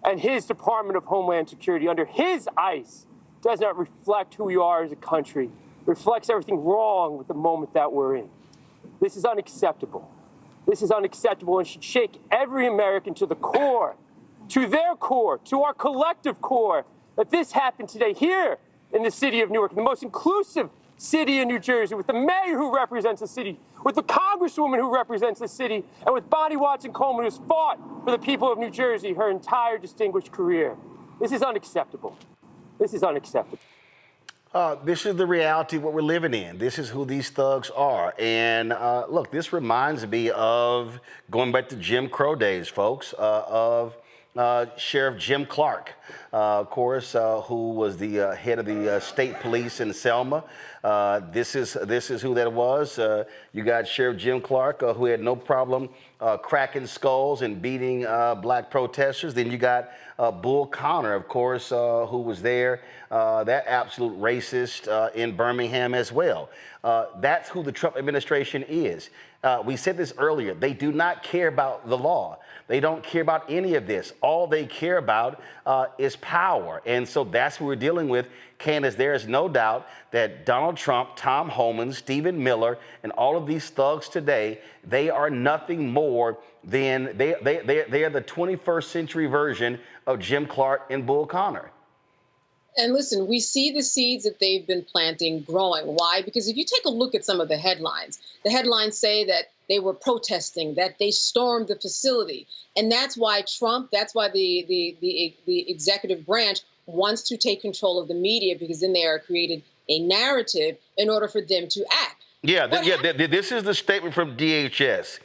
and his Department of Homeland Security, under his ICE, does not reflect who we are as a country. It reflects everything wrong with the moment that we're in. This is unacceptable. This is unacceptable and should shake every American to the core, to their core, to our collective core, that this happened today here in the city of Newark, the most inclusive city in New Jersey, with the mayor who represents the city, with the congresswoman who represents the city, and with Bonnie Watson-Coleman, who's fought for the people of New Jersey her entire distinguished career. This is unacceptable. This is unacceptable. This is the reality of what we're living in. This is who these thugs are. And look, this reminds me of going back to Jim Crow days, folks, of Sheriff Jim Clark, of course, who was the head of the state police in Selma. This is who that was. You got Sheriff Jim Clark, who had no problem cracking skulls and beating black protesters. Then you got Bull Connor, of course, who was there, that absolute racist in Birmingham as well. That's who the Trump administration is. We said this earlier. They do not care about the law. They don't care about any of this. All they care about is power. And so that's what we're dealing with. Candace, there is no doubt that Donald Trump, Tom Homan, Stephen Miller, and all of these thugs today, they are nothing more than, they are the 21st century version of Jim Clark and Bull Connor. And listen, we see the seeds that they've been planting growing. Why? Because if you take a look at some of the headlines say that they were protesting, that they stormed the facility. And that's why the executive branch wants to take control of the media, because then they are created a narrative in order for them to act. This is the statement from DHS.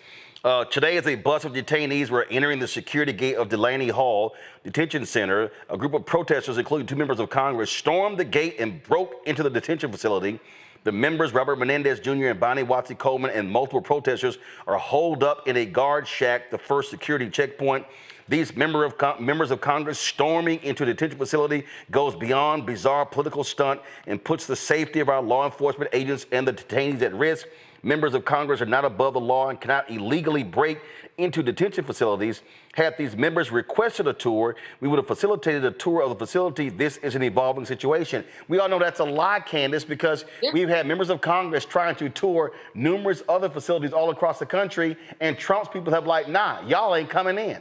Today, as a bus of detainees were entering the security gate of Delaney Hall Detention Center, a group of protesters, including 2 members of Congress, stormed the gate and broke into the detention facility. The members, Robert Menendez Jr. and Bonnie Watson-Coleman, and multiple protesters are holed up in a guard shack, the first security checkpoint. These members of Congress storming into a detention facility goes beyond bizarre political stunt and puts the safety of our law enforcement agents and the detainees at risk. Members of Congress are not above the law and cannot illegally break into detention facilities. Had these members requested a tour, we would have facilitated a tour of the facility. This is an evolving situation. We all know that's a lie, Candace, because we've had members of Congress trying to tour numerous other facilities all across the country, and Trump's people have like, nah, y'all ain't coming in.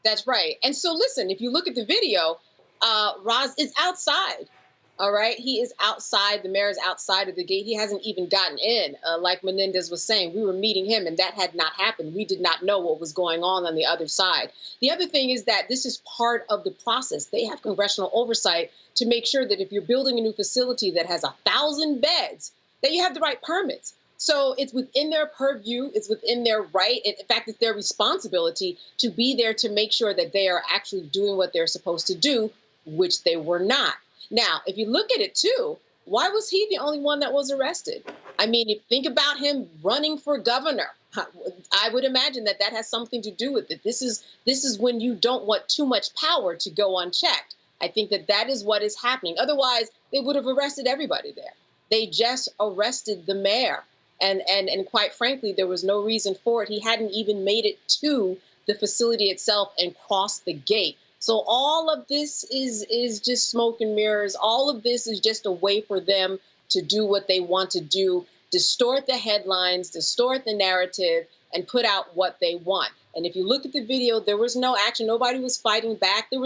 That's right. And so listen, if you look at the video, Roz is outside. All right. He is outside. The mayor is outside of the gate. He hasn't even gotten in. Like Menendez was saying, we were meeting him and that had not happened. We did not know what was going on the other side. The other thing is that this is part of the process. They have congressional oversight to make sure that if you're building a new facility that has 1,000 beds, that you have the right permits. So it's within their purview. It's within their right. In fact, it's their responsibility to be there to make sure that they are actually doing what they're supposed to do, which they were not. Now, if you look at it, too, why was he the only one that was arrested? I mean, if you think about him running for governor, I would imagine that that has something to do with it. This is when you don't want too much power to go unchecked. I think that that is what is happening. Otherwise, they would have arrested everybody there. They just arrested the mayor. And quite frankly, there was no reason for it. He hadn't even made it to the facility itself and crossed the gate. So all of this is just smoke and mirrors. All of this is just a way for them to do what they want to do, distort the headlines, distort the narrative, and put out what they want. And if you look at the video, there was no action. Nobody was fighting back. There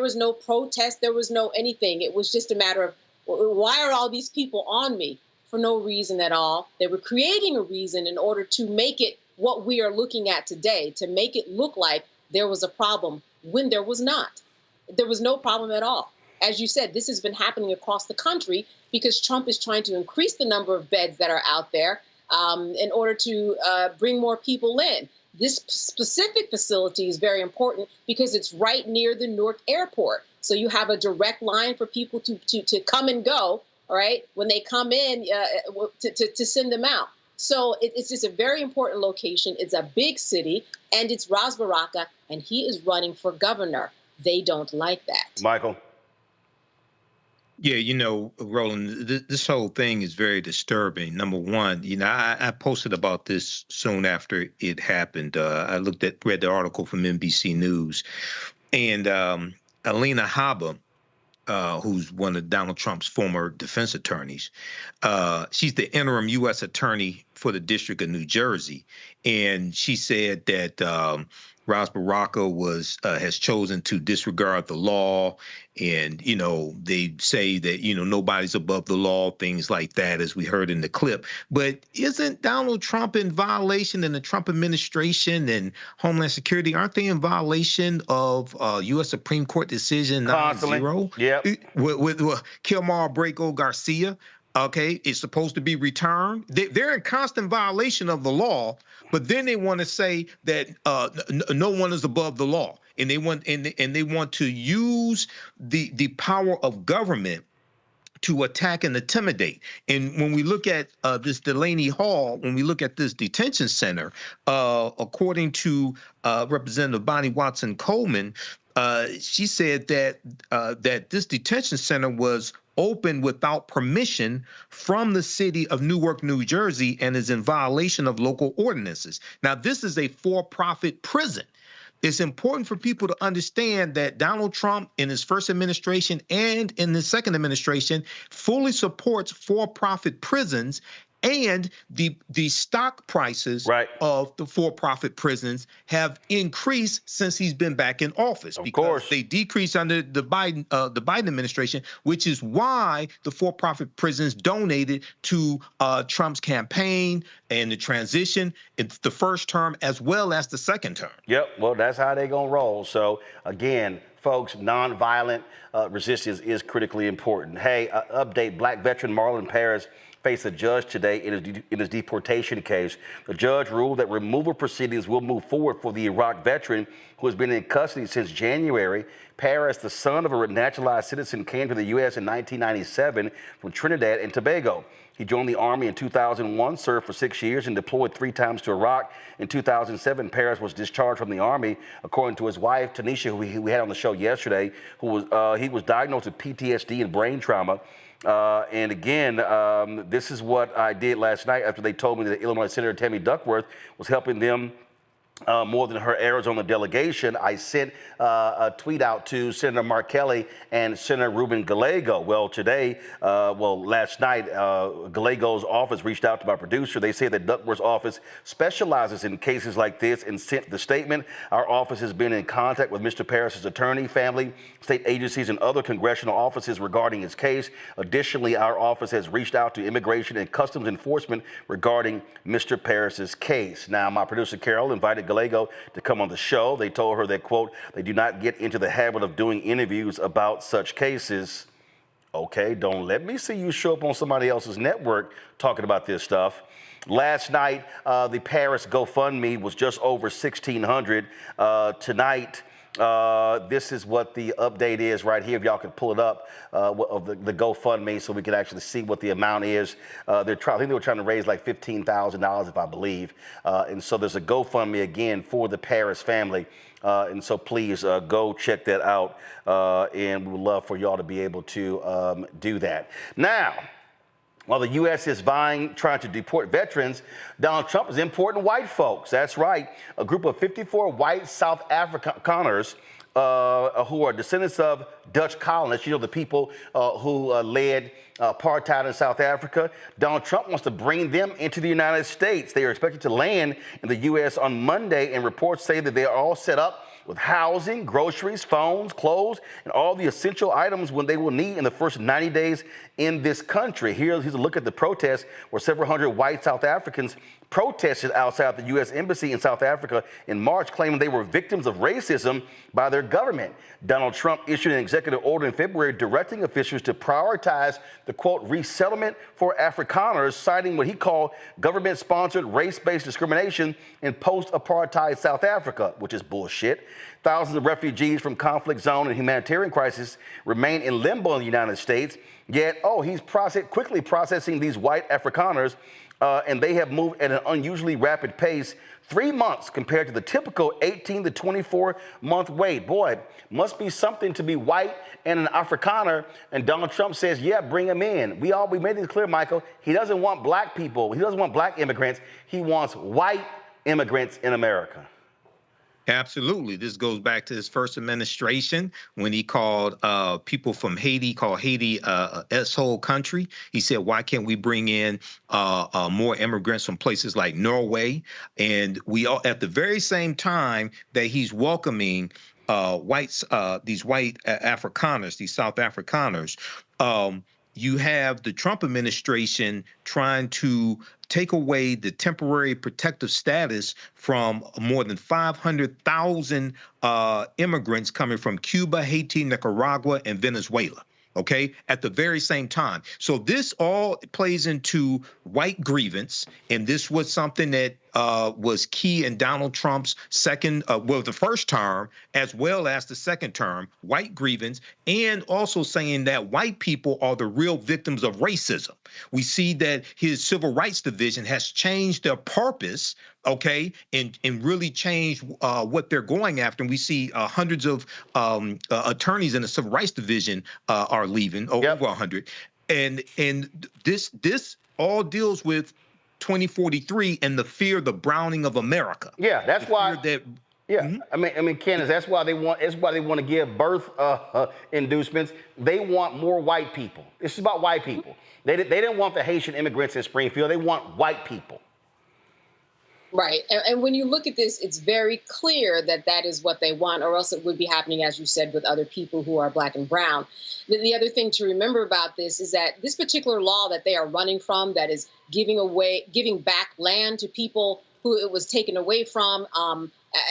was no protest. There was no anything. It was just a matter of, why are all these people on me? For no reason at all. They were creating a reason in order to make it what we are looking at today, to make it look like there was a problem when there was not. There was no problem at all. As you said, this has been happening across the country because Trump is trying to increase the number of beds that are out there in order to bring more people in. This specific facility is very important because it's right near the Newark airport. So you have a direct line for people to come and go, all right, when they come in to send them out. So it's just a very important location. It's a big city, and it's Ras Baraka, and he is running for governor. They don't like that. Michael? Yeah, you know, Roland, this whole thing is very disturbing. Number one, you know, I posted about this soon after it happened. I read the article from NBC News, and Alina Habba, who's one of Donald Trump's former defense attorneys. She's the interim U.S. attorney for the District of New Jersey. And she said that Ras Baraka has chosen to disregard the law. And, you know, they say that, you know, nobody's above the law, things like that, as we heard in the clip. But isn't Donald Trump in violation, and the Trump administration and Homeland Security, aren't they in violation of U.S. Supreme Court decision 9-0? Yep. With Kilmar Braco Garcia? Okay, it's supposed to be returned. They're in constant violation of the law, but then they want to say that no one is above the law, and they want to use the power of government to attack and intimidate. And when we look at this Delaney Hall, when we look at this detention center, according to Representative Bonnie Watson Coleman, she said that this detention center was open without permission from the city of Newark, New Jersey, and is in violation of local ordinances. Now, this is a for-profit prison. It's important for people to understand that Donald Trump in his first administration and in the second administration fully supports for-profit prisons, and the stock prices of the for-profit prisons have increased since he's been back in office. Because they decreased under the Biden administration, which is why the for-profit prisons donated to Trump's campaign and the transition. It's the first term as well as the second term. Yep. Well, that's how they're gonna roll. So again, folks, nonviolent resistance is critically important. Hey, update: Black veteran Marlon Paris faced a judge today in his deportation case. The judge ruled that removal proceedings will move forward for the Iraq veteran who has been in custody since January. Paris, the son of a naturalized citizen, came to the U.S. in 1997 from Trinidad and Tobago. He joined the Army in 2001, served for 6 years, and deployed 3 times to Iraq. In 2007, Paris was discharged from the Army, according to his wife, Tanisha, who we had on the show yesterday, he was diagnosed with PTSD and brain trauma. And again, this is what I did last night after they told me that Illinois Senator Tammy Duckworth was helping them more than her Arizona delegation, I sent a tweet out to Senator Mark Kelly and Senator Ruben Gallego. Well, today, last night, Gallego's office reached out to my producer. They say that Duckworth's office specializes in cases like this and sent the statement. Our office has been in contact with Mr. Parris's attorney, family, state agencies, and other congressional offices regarding his case. Additionally, our office has reached out to Immigration and Customs Enforcement regarding Mr. Parris's case. Now, my producer, Carol, invited Gallego to come on the show. They told her that, quote, they do not get into the habit of doing interviews about such cases. Okay, don't let me see you show up on somebody else's network talking about this stuff. Last night, the Paris GoFundMe was just over 1,600. Tonight, this is what the update is right here. If y'all could pull it up of the GoFundMe so we can actually see what the amount is. I think they were trying to raise like $15,000, if I believe. And so there's a GoFundMe again for the Paris family. And so please go check that out. And we would love for y'all to be able to do that. Now, while the U.S. is trying to deport veterans, Donald Trump is importing white folks. That's right. A group of 54 white South Afrikaners who are descendants of Dutch colonists, the people who led apartheid in South Africa. Donald Trump wants to bring them into the United States. They are expected to land in the U.S. on Monday, and reports say that they are all set up with housing, groceries, phones, clothes, and all the essential items when they will need in the first 90 days in this country. Here's a look at the protest where several hundred white South Africans protested outside the U.S. Embassy in South Africa in March, claiming they were victims of racism by their government. Donald Trump issued an executive order in February directing officials to prioritize the, quote, resettlement for Afrikaners, citing what he called government-sponsored race-based discrimination in post-apartheid South Africa, which is bullshit. Thousands of refugees from conflict zone and humanitarian crisis remain in limbo in the United States, yet, he's quickly processing these white Afrikaners, and they have moved at an unusually rapid pace, 3 months compared to the typical 18 to 24-month wait. Boy, must be something to be white and an Afrikaner. And Donald Trump says, yeah, bring them in. We made it clear, Michael, he doesn't want black people. He doesn't want black immigrants. He wants white immigrants in America. Absolutely. This goes back to his first administration when he called people from Haiti, a S-hole country. He said, why can't we bring in more immigrants from places like Norway? And we all, at the very same time that he's welcoming these white Afrikaners, these South Afrikaners, you have the Trump administration trying to take away the temporary protective status from more than 500,000 immigrants coming from Cuba, Haiti, Nicaragua, and Venezuela. Okay, at the very same time. So this all plays into white grievance, and this was something that was key in Donald Trump's the first term, as well as the second term, white grievance, and also saying that white people are the real victims of racism. We see that his civil rights division has changed their purpose, okay, and really changed what they're going after. And we see hundreds of attorneys in the civil rights division are leaving, over 100. And this all deals with 2043 and the fear, the browning of America. Yeah, that's why. I mean, Candace, that's why they want to give birth inducements. They want more white people. This is about white people. They didn't want the Haitian immigrants in Springfield. They want white people. Right. And when you look at this, it's very clear that that is what they want, or else it would be happening, as you said, with other people who are black and brown. The other thing to remember about this is that this particular law that they are running from, that is giving back land to people who it was taken away from,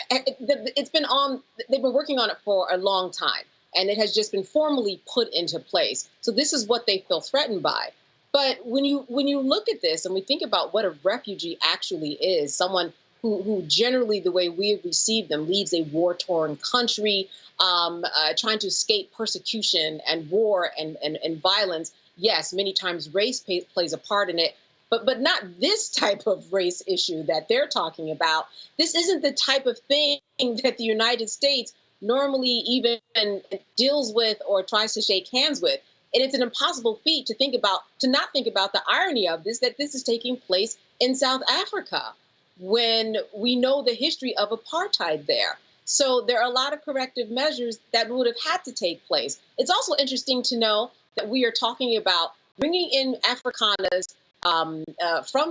they've been working on it for a long time, and it has just been formally put into place. So this is what they feel threatened by. But when you look at this and we think about what a refugee actually is, someone who generally, the way we have received them, leaves a war-torn country, trying to escape persecution and war and violence. Yes, many times race plays a part in it, but not this type of race issue that they're talking about. This isn't the type of thing that the United States normally even deals with or tries to shake hands with. And it's an impossible feat to not think about the irony of this, that this is taking place in South Africa. when we know the history of apartheid there. So there are a lot of corrective measures that would have had to take place. It's also interesting to know that we are talking about bringing in Afrikaners from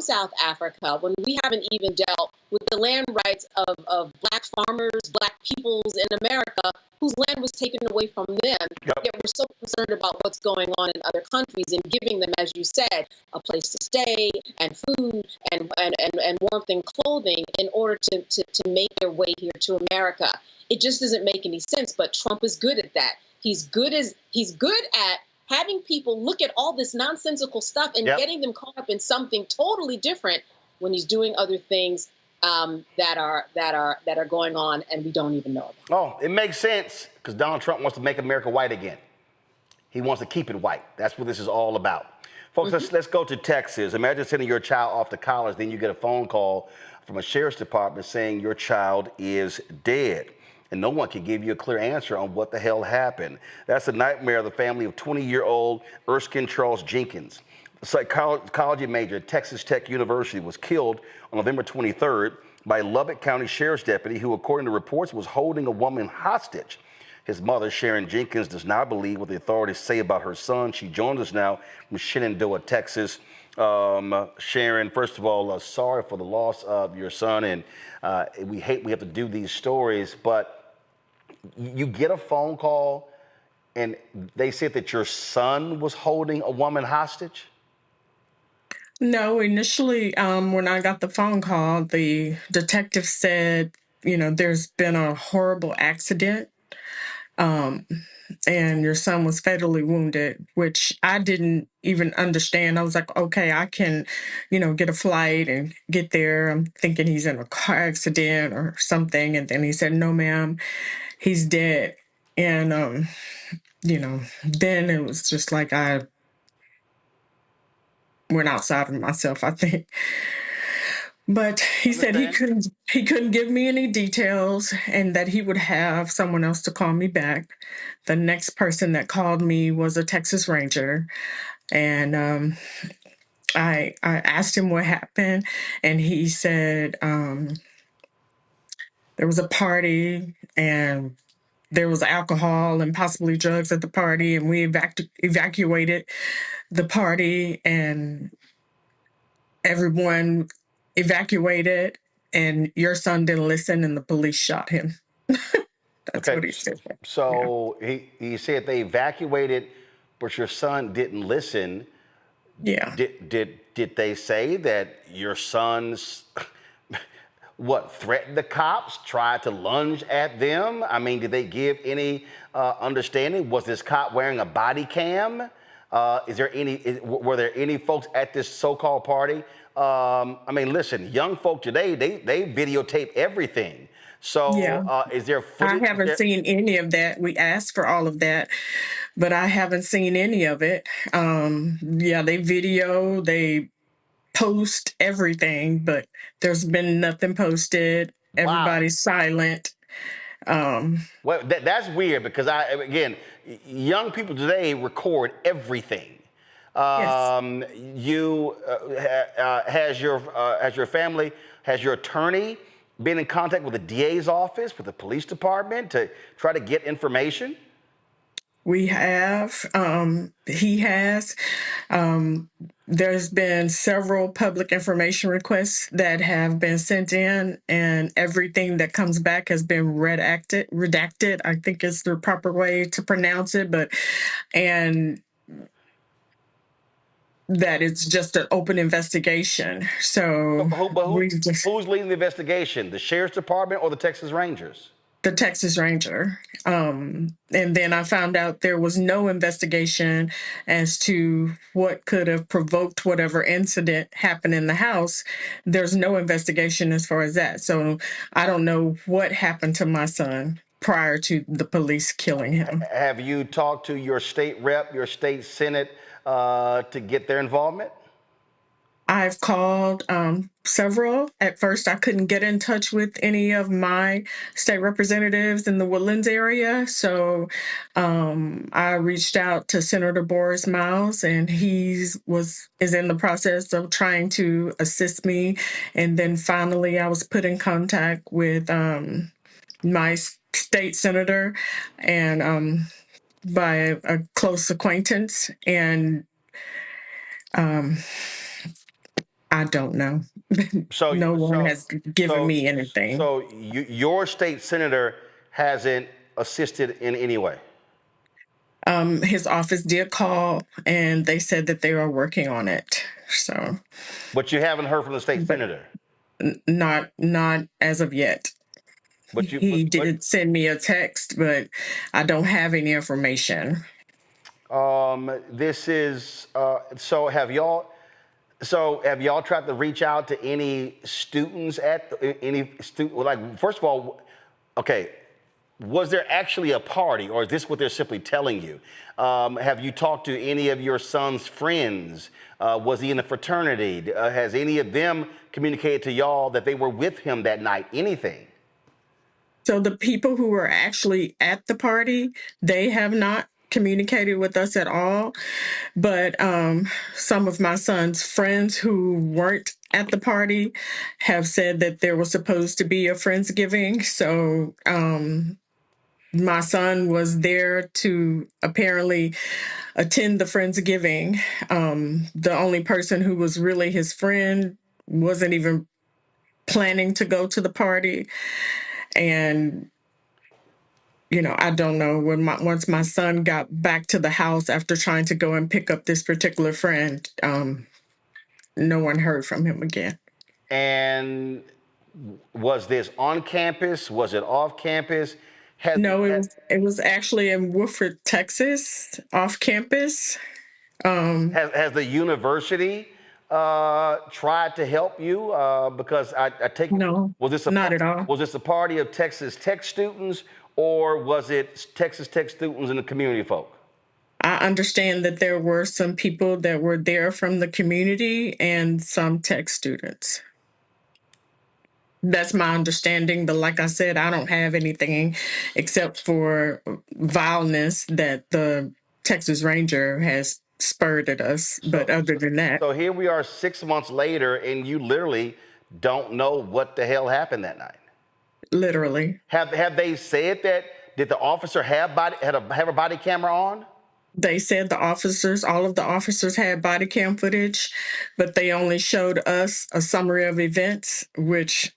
South Africa when we haven't even dealt with the land rights of Black farmers, Black peoples in America whose land was taken away from them. Yet we're so concerned about what's going on in other countries and giving them, as you said, a place to stay and food and warmth and clothing in order to make their way here to America. It just doesn't make any sense, but Trump is good at that. He's good at having people look at all this nonsensical stuff and getting them caught up in something totally different when he's doing other things that are going on and we don't even know about. Oh, it makes sense because Donald Trump wants to make America white again. He wants to keep it white. That's what this is all about. Folks, let's go to Texas. Imagine sending your child off to college, then you get a phone call from a sheriff's department saying your child is dead. And no one can give you a clear answer on what the hell happened. That's the nightmare of the family of 20-year-old Erskine Charles Jenkins. The psychology major at Texas Tech University was killed on November 23rd by a Lubbock County Sheriff's deputy who, according to reports, was holding a woman hostage. His mother, Sharon Jenkins, does not believe what the authorities say about her son. She joins us now from Shenandoah, Texas. Sharon, first of all, sorry for the loss of your son, and we have to do these stories, but you get a phone call and they said that your son was holding a woman hostage? No, initially, when I got the phone call, the detective said, there's been a horrible accident, and your son was fatally wounded, which I didn't even understand. I was like, okay, I can, get a flight and get there. I'm thinking he's in a car accident or something. And then he said, no, ma'am, he's dead. And, then it was just like I went outside of myself, I think. But he said he couldn't give me any details and that he would have someone else to call me back. The next person that called me was a Texas Ranger. And I asked him what happened, and he said there was a party and there was alcohol and possibly drugs at the party, and we evacuated the party, and everyone evacuated, and your son didn't listen, and the police shot him. That's what he said. So he said they evacuated, but your son didn't listen. Yeah. Did they say that your son's threatened the cops, tried to lunge at them? I mean, did they give any understanding? Was this cop wearing a body cam? Were there any folks at this so-called party? I mean, listen, young folk today, they videotape everything. So is there footage? I haven't seen any of that. We asked for all of that, but I haven't seen any of it. They video, they post everything, but there's been nothing posted. Everybody's silent. Well, that's weird because young people today record everything. Has your family, has your attorney been in contact with the DA's office, with the police department to try to get information? We have. He has. There's been several public information requests that have been sent in, and everything that comes back has been redacted, I think is the proper way to pronounce it, and that it's just an open investigation. So who's leading the investigation? The Sheriff's Department or the Texas Rangers? The Texas Ranger. And then I found out there was no investigation as to what could have provoked whatever incident happened in the house. There's no investigation as far as that. So I don't know what happened to my son prior to the police killing him. Have you talked to your state rep, your state senate, to get their involvement? I've called several. At first, I couldn't get in touch with any of my state representatives in the Woodlands area. So I reached out to Senator Boris Miles, and is in the process of trying to assist me. And then finally, I was put in contact with my state senator and by a close acquaintance. And I don't know. No one has given me anything. So your state senator hasn't assisted in any way? His office did call, and they said that they are working on it. So, but you haven't heard from the state senator? Not as of yet. He did send me a text, but I don't have any information. This is so. Have y'all tried to reach out to any students first of all, okay, was there actually a party, or is this what they're simply telling you? Have you talked to any of your son's friends? Was he in a fraternity? Has any of them communicated to y'all that they were with him that night? Anything? So the people who were actually at the party, they have not communicated with us at all. But some of my son's friends who weren't at the party have said that there was supposed to be a Friendsgiving. So my son was there to apparently attend the Friendsgiving. The only person who was really his friend wasn't even planning to go to the party. And I don't know, once my son got back to the house after trying to go and pick up this particular friend, no one heard from him again. And was this on campus? Was it off campus? It was actually in Woodford, Texas, off campus. Has the university tried to help you? Because I take no, not at all. Was this a party of Texas Tech students, or was it Texas Tech students and the community folk? I understand that there were some people that were there from the community and some Tech students. That's my understanding, but like I said, I don't have anything except for vileness that the Texas Ranger has spurred at us. But other than that. So here we are 6 months later, and you literally don't know what the hell happened that night. Literally. Have they said that? Did the officer have a body camera on? They said all of the officers had body cam footage, but they only showed us a summary of events, which,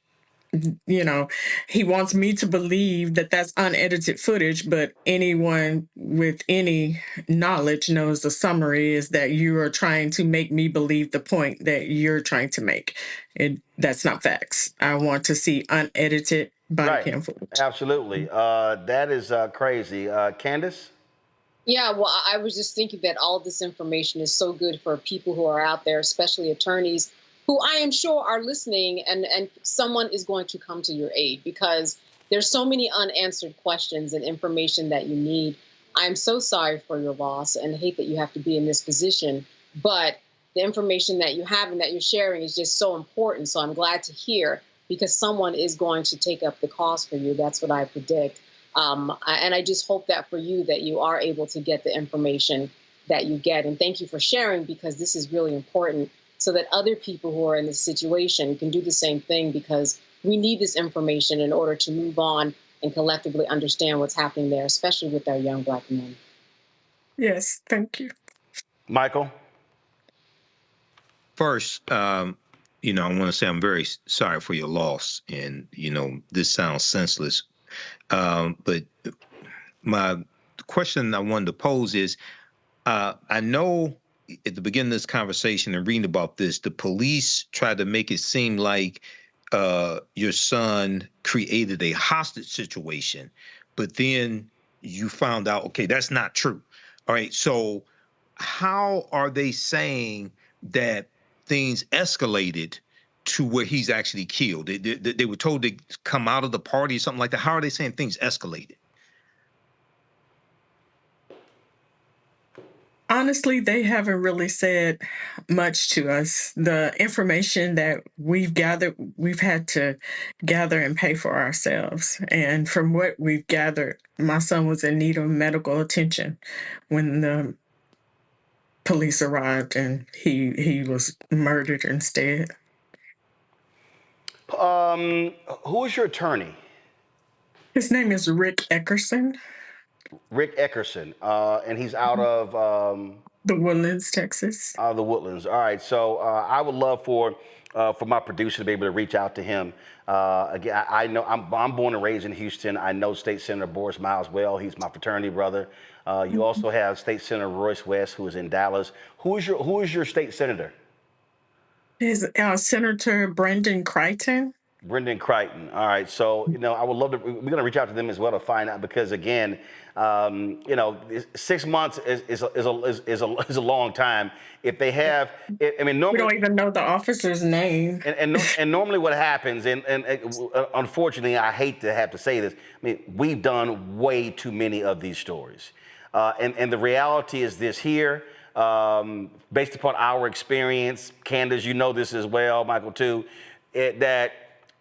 he wants me to believe that that's unedited footage, but anyone with any knowledge knows the summary is that you are trying to make me believe the point that you're trying to make. That's not facts. I want to see unedited body cam footage. Absolutely. That is crazy. Candace? Yeah, well, I was just thinking that all of this information is so good for people who are out there, especially attorneys, who I am sure are listening, and someone is going to come to your aid because there's so many unanswered questions and information that you need. I'm so sorry for your loss and hate that you have to be in this position, but the information that you have and that you're sharing is just so important. So I'm glad to hear, because someone is going to take up the cause for you. That's what I predict. And I just hope that for you, that you are able to get the information that you get. And thank you for sharing, because this is really important, so that other people who are in this situation can do the same thing, because we need this information in order to move on and collectively understand what's happening there, especially with our young Black men. Yes, thank you. Michael? First, I want to say I'm very sorry for your loss. And, this sounds senseless. But my question I wanted to pose is, I know at the beginning of this conversation and reading about this, the police tried to make it seem like your son created a hostage situation, but then you found out, okay, that's not true. All right. So how are they saying that things escalated to where he's actually killed? They were told to come out of the party or something like that. How are they saying things escalated? Honestly, they haven't really said much to us. The information that we've gathered, we've had to gather and pay for ourselves. And from what we've gathered, my son was in need of medical attention when the police arrived, and he was murdered instead. Who is your attorney? His name is Rick Eckerson. Rick Eckerson, and he's out of The Woodlands, Texas. The Woodlands. All right. So I would love for my producer to be able to reach out to him. Again, I know I'm born and raised in Houston. I know State Senator Boris Miles well. He's my fraternity brother. You also have State Senator Royce West, who is in Dallas. Who is your state senator? Is Senator Brendan Crichton. Brendan Crichton. All right. So, I would love to, we're going to reach out to them as well to find out, because again, 6 months is a long time. If they have, normally we don't even know the officer's name. And normally what happens, and unfortunately, I hate to have to say this, we've done way too many of these stories. And the reality is this here, based upon our experience, Candace, you know this as well, Michael too, that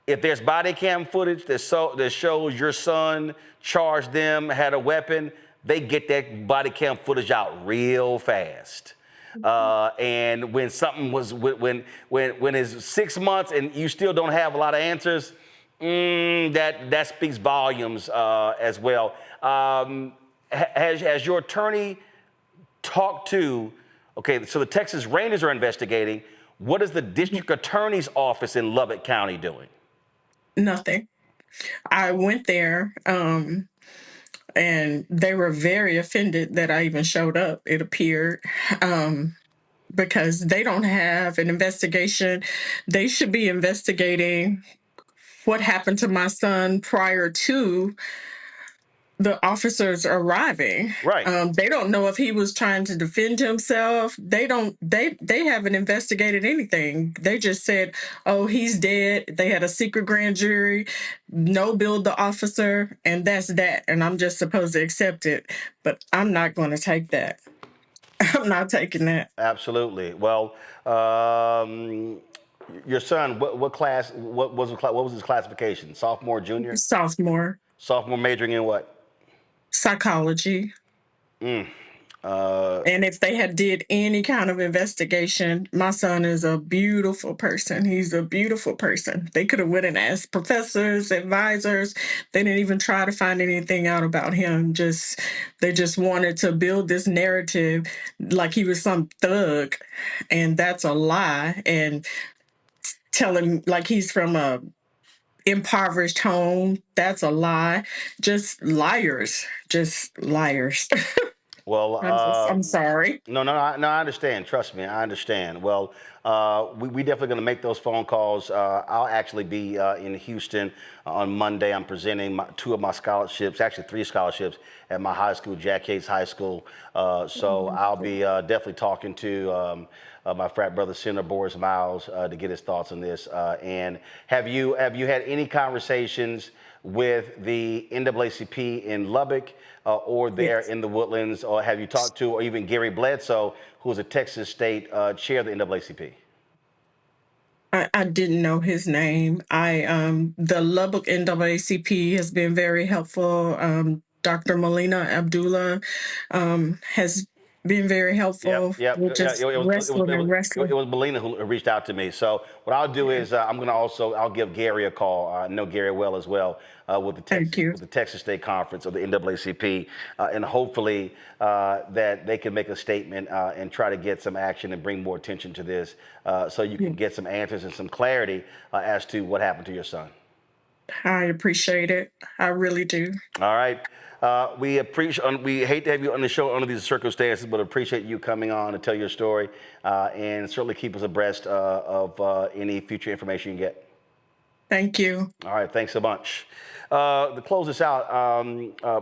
if there's body cam footage that shows your son charged them, had a weapon, they get that body cam footage out real fast. And when something was, when it's 6 months and you still don't have a lot of answers, that speaks volumes as well. Has your attorney talked to, okay, so the Texas Rangers are investigating. What is the district attorney's office in Lubbock County doing? Nothing. I went there, and they were very offended that I even showed up, it appeared, because they don't have an investigation. They should be investigating what happened to my son prior to the officers arriving. Right. They don't know if he was trying to defend himself. They haven't investigated anything. They just said, oh, he's dead. They had a secret grand jury, no billed the officer, and that's that. And I'm just supposed to accept it. But I'm not going to take that. I'm not taking that. Absolutely. Well, your son, what class, what was his classification? Sophomore, junior? Sophomore. Sophomore, majoring in what? Psychology. And if they had did any kind of investigation, my son is a beautiful person. He's a beautiful person. They could have went and asked professors, advisors. They didn't even try to find anything out about him. They just wanted to build this narrative like he was some thug, and that's a lie. And tell him like he's from a impoverished home. That's a lie. Just liars. Well, I'm sorry. No, I understand. Trust me, I understand. Well, we definitely going to make those phone calls. I'll actually be in Houston on Monday. I'm presenting 2 of my scholarships, actually 3 scholarships at my high school, Jack Yates High School. So I'll be definitely talking to my frat brother, Senator Boris Miles, to get his thoughts on this. And have you had any conversations with the NAACP in Lubbock or there in the Woodlands, or have you talked to, or even Gary Bledsoe, who is a Texas State chair of the NAACP? I didn't know his name. The Lubbock NAACP has been very helpful. Dr. Melina Abdullah has been very helpful. It was Melina who reached out to me. So what I'll do is I'll give Gary a call. I know Gary well as well with the Texas State Conference of the NAACP, and hopefully that they can make a statement and try to get some action and bring more attention to this, so you can get some answers and some clarity as to what happened to your son. I appreciate it. I really do. All right. We hate to have you on the show under these circumstances, but appreciate you coming on to tell your story, and certainly keep us abreast of any future information you get. Thank you. All right, thanks so much. To close this out,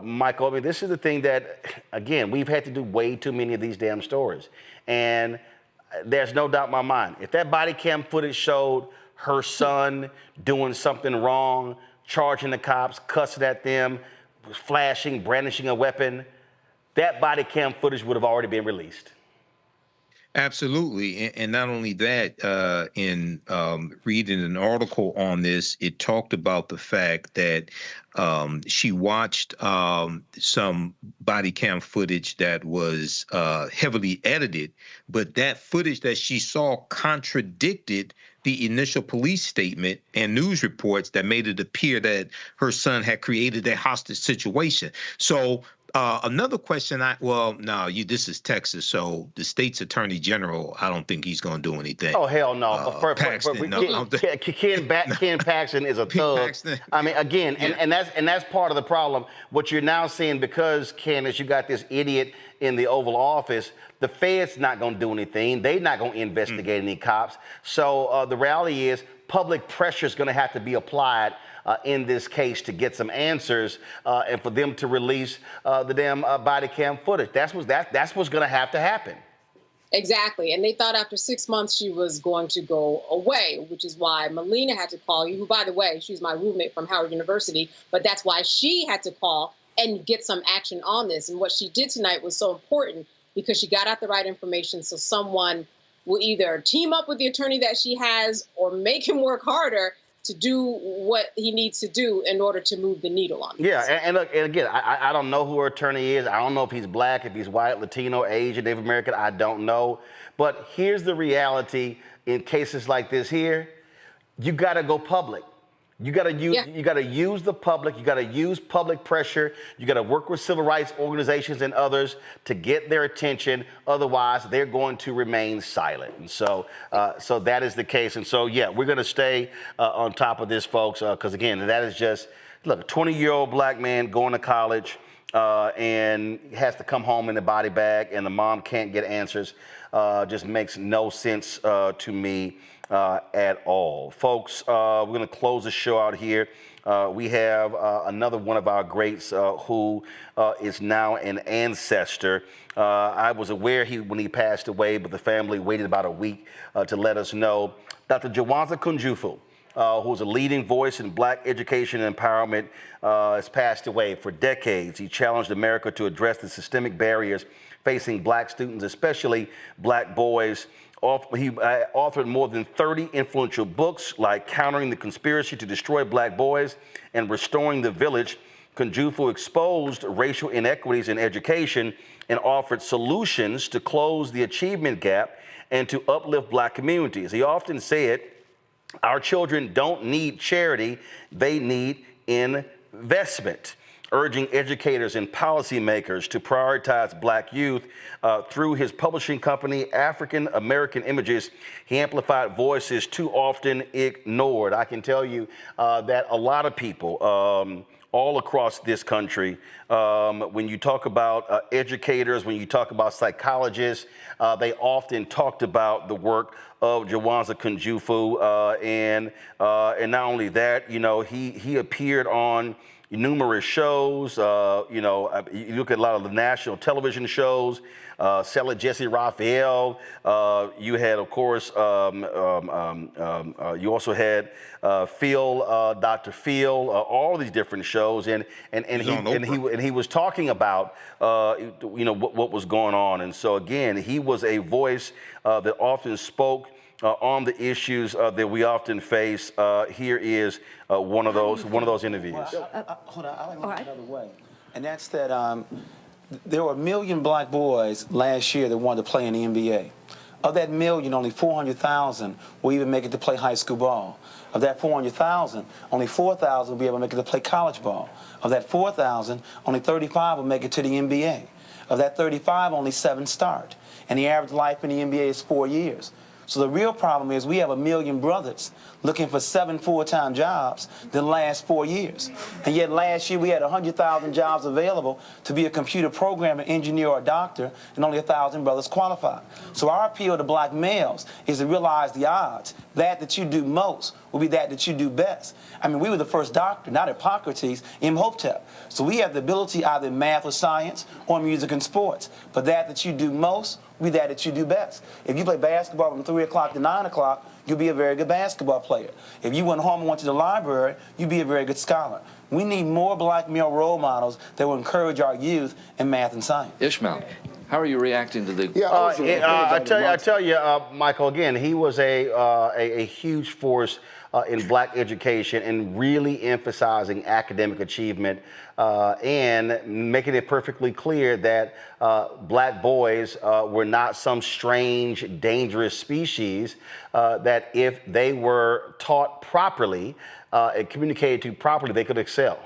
Michael, this is the thing that, again, we've had to do way too many of these damn stories. And there's no doubt in my mind, if that body cam footage showed her son doing something wrong, charging the cops, cussing at them, flashing, brandishing a weapon, that body cam footage would have already been released. Absolutely. And not only that, in reading an article on this, it talked about the fact that she watched some body cam footage that was heavily edited, but that footage that she saw contradicted the initial police statement and news reports that made it appear that her son had created a hostage situation. So another question this is Texas, so the state's attorney general, I don't think he's going to do anything. Oh, hell no. Ken Paxton is a thug. I mean, again, and that's part of the problem. What you're now seeing, because, Candace, you got this idiot in the Oval Office, the Fed's not going to do anything. They're not going to investigate any cops. So the reality is public pressure is going to have to be applied in this case to get some answers and for them to release the damn body cam footage. That's what's going to have to happen. Exactly. And they thought after 6 months she was going to go away, which is why Melina had to call you, who, by the way, she's my roommate from Howard University. But that's why she had to call and get some action on this. And what she did tonight was so important because she got out the right information, so someone will either team up with the attorney that she has or make him work harder to do what he needs to do in order to move the needle on this. Yeah, and look, and again, I don't know who her attorney is. I don't know if he's black, if he's white, Latino, Asian, Native American. I don't know. But here's the reality in cases like this here. You got to go public. You got to use the public. You got to use public pressure. You got to work with civil rights organizations and others to get their attention. Otherwise, they're going to remain silent. And so, so that is the case. And so, yeah, we're going to stay on top of this, folks, because again, that is just look. A 20-year-old black man going to college and has to come home in a body bag, and the mom can't get answers. Just makes no sense to me. At all. Folks, we're going to close the show out here. We have another one of our greats who is now an ancestor. I was aware when he passed away, but the family waited about a week to let us know. Dr. Jawanza Kunjufu, who's a leading voice in black education and empowerment, has passed away. For decades, he challenged America to address the systemic barriers facing black students, especially black boys. He authored more than 30 influential books like Countering the Conspiracy to Destroy Black Boys and Restoring the Village. Kunjufu exposed racial inequities in education and offered solutions to close the achievement gap and to uplift black communities. He often said, our children don't need charity, they need investment, urging educators and policymakers to prioritize black youth. Through his publishing company, African American Images, he amplified voices too often ignored. I can tell you that a lot of people all across this country, when you talk about educators, when you talk about psychologists, they often talked about the work of Jawanza Kunjufu. And not only that, you know, he appeared on numerous shows. You look at a lot of the national television shows. Sell It, Jesse Raphael. You had, of course, you also had Phil, Dr. Phil, all these different shows, and he was talking about what was going on. And so again, he was a voice that often spoke on the issues that we often face. Here is one of those interviews. Hold on, I like another way, and that's that there were 1 million black boys last year that wanted to play in the NBA. Of that million, only 400,000 will even make it to play high school ball. Of that 400,000, only 4,000 will be able to make it to play college ball. Of that 4,000, only 35 will make it to the NBA. Of that 35, only 7 start. And the average life in the NBA is 4 years. So the real problem is we have 1 million brothers looking for 7 full-time jobs that last 4 years. And yet last year we had 100,000 jobs available to be a computer programmer, engineer, or doctor, and only 1,000 brothers qualified. So our appeal to black males is to realize the odds. That you do most will be that you do best. I mean, we were the first doctor, not Hippocrates, Imhotep. So we have the ability either in math or science or music and sports. But that you do most will be that you do best. If you play basketball from 3 o'clock to 9 o'clock, you'll be a very good basketball player. If you went home and went to the library, you'd be a very good scholar. We need more black male role models that will encourage our youth in math and science. Ishmael. How are you reacting to the? I tell you, Michael. Again, he was a huge force in black education and really emphasizing academic achievement and making it perfectly clear that black boys were not some strange, dangerous species. That if they were taught properly and communicated to properly, they could excel.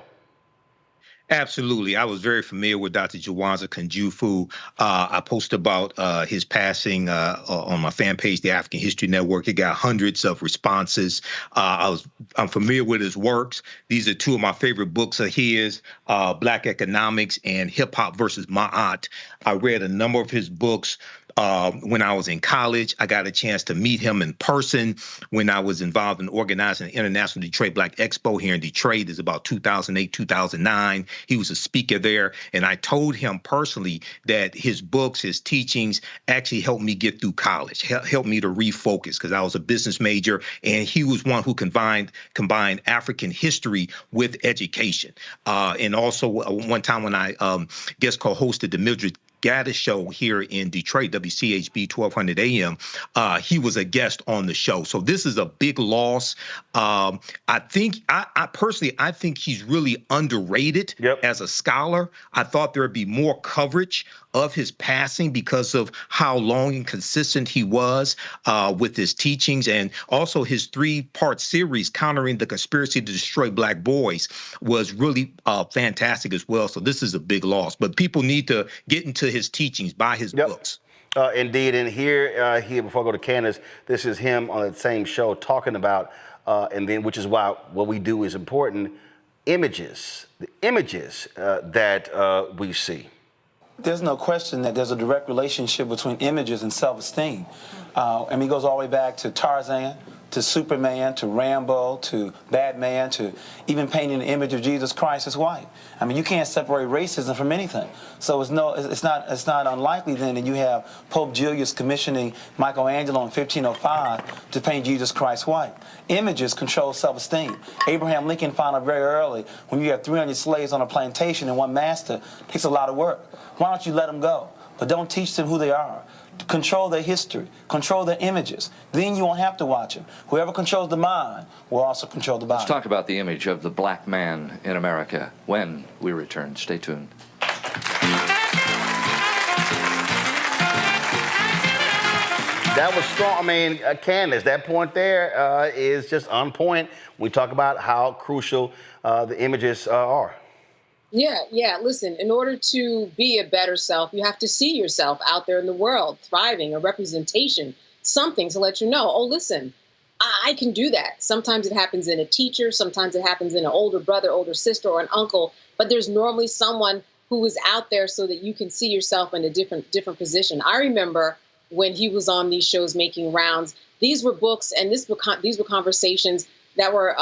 Absolutely. I was very familiar with Dr. Jawanza Kunjufu. I posted about his passing on my fan page, the African History Network. It got hundreds of responses. I'm familiar with his works. These are two of my favorite books of his, Black Economics and Hip Hop versus Ma'at. I read a number of his books. When I was in college, I got a chance to meet him in person when I was involved in organizing the International Detroit Black Expo here in Detroit. It's about 2008, 2009. He was a speaker there. And I told him personally that his books, his teachings actually helped me get through college, helped me to refocus because I was a business major. And he was one who combined African history with education. And also one time when I guest co-hosted the Mildred Gaddis show here in Detroit, WCHB 1200 AM. He was a guest on the show. So this is a big loss. I personally think he's really underrated as a scholar. I thought there would be more coverage of his passing because of how long and consistent he was with his teachings, and also his 3-part series, Countering the Conspiracy to Destroy Black Boys, was really fantastic as well. So this is a big loss. But people need to get into his teachings, buy his books. Indeed, and here, before I go to Candace, this is him on the same show talking about, and then which is why what we do is important, images, the images that we see. There's no question that there's a direct relationship between images and self-esteem. And he goes all the way back to Tarzan, to Superman, to Rambo, to Batman, to even painting the image of Jesus Christ as white. I mean, you can't separate racism from anything. So it's not unlikely then that you have Pope Julius commissioning Michelangelo in 1505 to paint Jesus Christ white. Images control self-esteem. Abraham Lincoln found out very early, when you have 300 slaves on a plantation and one master, it takes a lot of work. Why don't you let them go? But don't teach them who they are. Control their history, control their images. Then you won't have to watch them. Whoever controls the mind will also control the body. Let's talk about the image of the black man in America when we return. Stay tuned. That was strong. I mean, Candace, that point there is just on point. We talk about how crucial the images are. Yeah. Listen, in order to be a better self, you have to see yourself out there in the world, thriving, a representation, something to let you know, oh, listen, I can do that. Sometimes it happens in a teacher. Sometimes it happens in an older brother, older sister, or an uncle. But there's normally someone who is out there so that you can see yourself in a different position. I remember when he was on these shows making rounds, these were books and these were conversations that were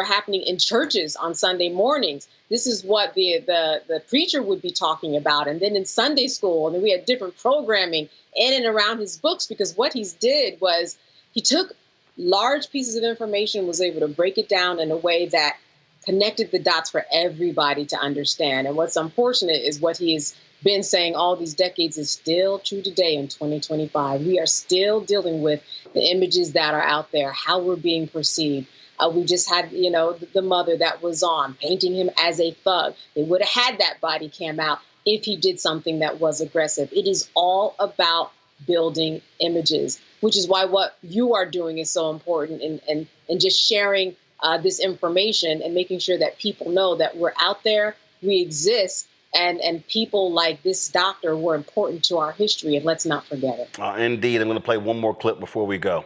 happening in churches on Sunday mornings. This is what the preacher would be talking about. And then in Sunday school, and then we had different programming in and around his books, because what he did was he took large pieces of information, was able to break it down in a way that connected the dots for everybody to understand. And what's unfortunate is what he's been saying all these decades is still true today in 2025. We are still dealing with the images that are out there, how we're being perceived. We just had, the mother that was on, painting him as a thug. They would have had that body cam out if he did something that was aggressive. It is all about building images, which is why what you are doing is so important, and just sharing this information and making sure that people know that we're out there, we exist, and people like this doctor were important to our history, and let's not forget it. Indeed. I'm going to play one more clip before we go.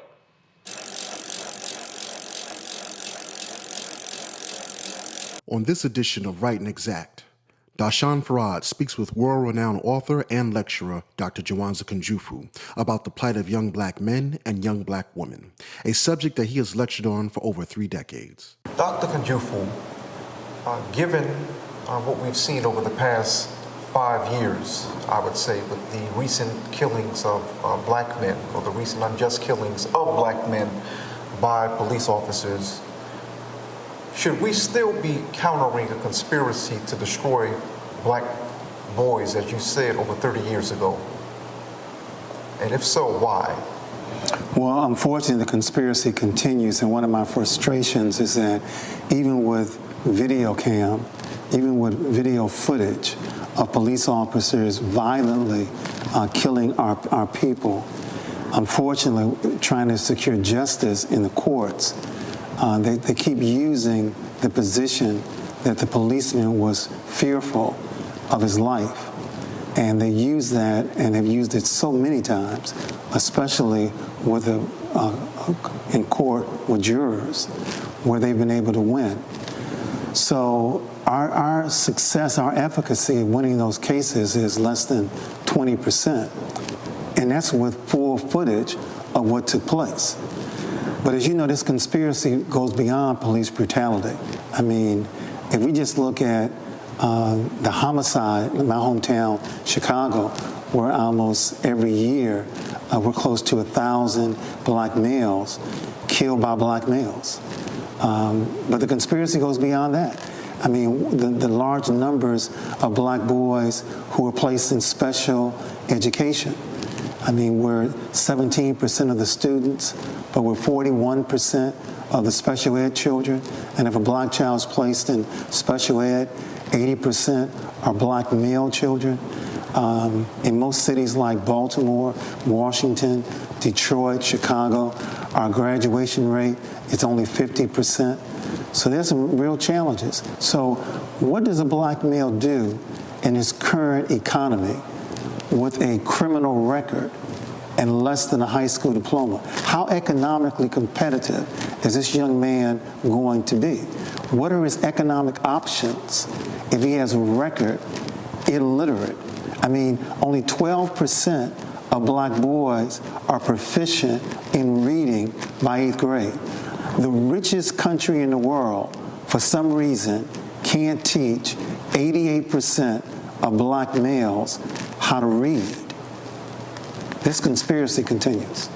On this edition of Right and Exact, Dashawn Farad speaks with world-renowned author and lecturer Dr. Jawanza Kunjufu about the plight of young black men and young black women, a subject that he has lectured on for over 3 decades. Dr. Kunjufu, given what we've seen over the past 5 years, I would say, with the recent killings of black men, or the recent unjust killings of black men by police officers, should we still be countering a conspiracy to destroy black boys, as you said, over 30 years ago? And if so, why? Well, unfortunately, the conspiracy continues, and one of my frustrations is that even with video cam, even with video footage of police officers violently killing our people, unfortunately, trying to secure justice in the courts, they keep using the position that the policeman was fearful of his life. And they use that, and they've used it so many times, especially with in court with jurors, where they've been able to win. So our success, our efficacy in winning those cases is less than 20%. And that's with full footage of what took place. But as you know, this conspiracy goes beyond police brutality. I mean, if we just look at the homicide in my hometown, Chicago, where almost every year we're close to 1,000 black males killed by black males. But the conspiracy goes beyond that. I mean, the large numbers of black boys who are placed in special education. I mean, we're 17% of the students, but we're 41% of the special ed children. And if a black child is placed in special ed, 80% are black male children. In most cities like Baltimore, Washington, Detroit, Chicago, our graduation rate is only 50%. So there's some real challenges. So what does a black male do in his current economy with a criminal record and less than a high school diploma? How economically competitive is this young man going to be? What are his economic options if he has a record illiterate? I mean, only 12% of black boys are proficient in reading by 8th grade. The richest country in the world, for some reason, can't teach 88% of black males how to read. This conspiracy continues.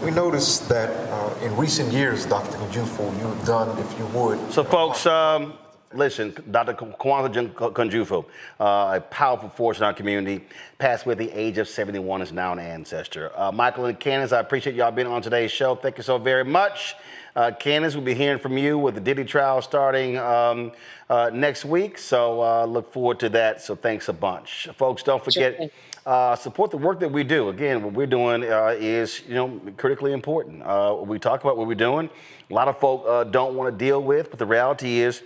We noticed that in recent years, Dr. Kunjufu, you've done, if you would. So, folks, listen, Dr. Kunjufu, a powerful force in our community, passed away at the age of 71, is now an ancestor. Michael and Candace, I appreciate y'all being on today's show. Thank you so very much. Candace, we'll be hearing from you with the Diddy trial starting next week. So look forward to that. So thanks a bunch. Folks, don't forget, support the work that we do. Again, what we're doing is, critically important. We talk about what we're doing. A lot of folk don't want to deal with, but the reality is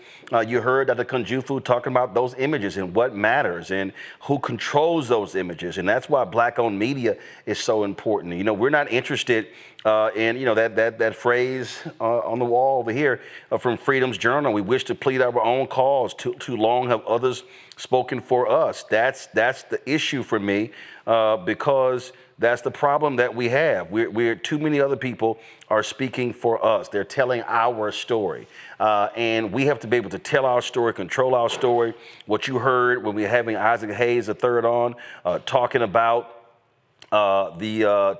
you heard Dr. Kunjufu talking about those images and what matters and who controls those images. And that's why black-owned media is so important. We're not interested in, that phrase on the wall over here from Freedom's Journal. We wish to plead our own cause. Too long have others spoken for us. That's the issue for me because that's the problem that we have. We're too many other people are speaking for us. They're telling our story. And we have to be able to tell our story, control our story. What you heard when we were having Isaac Hayes III on, talking about the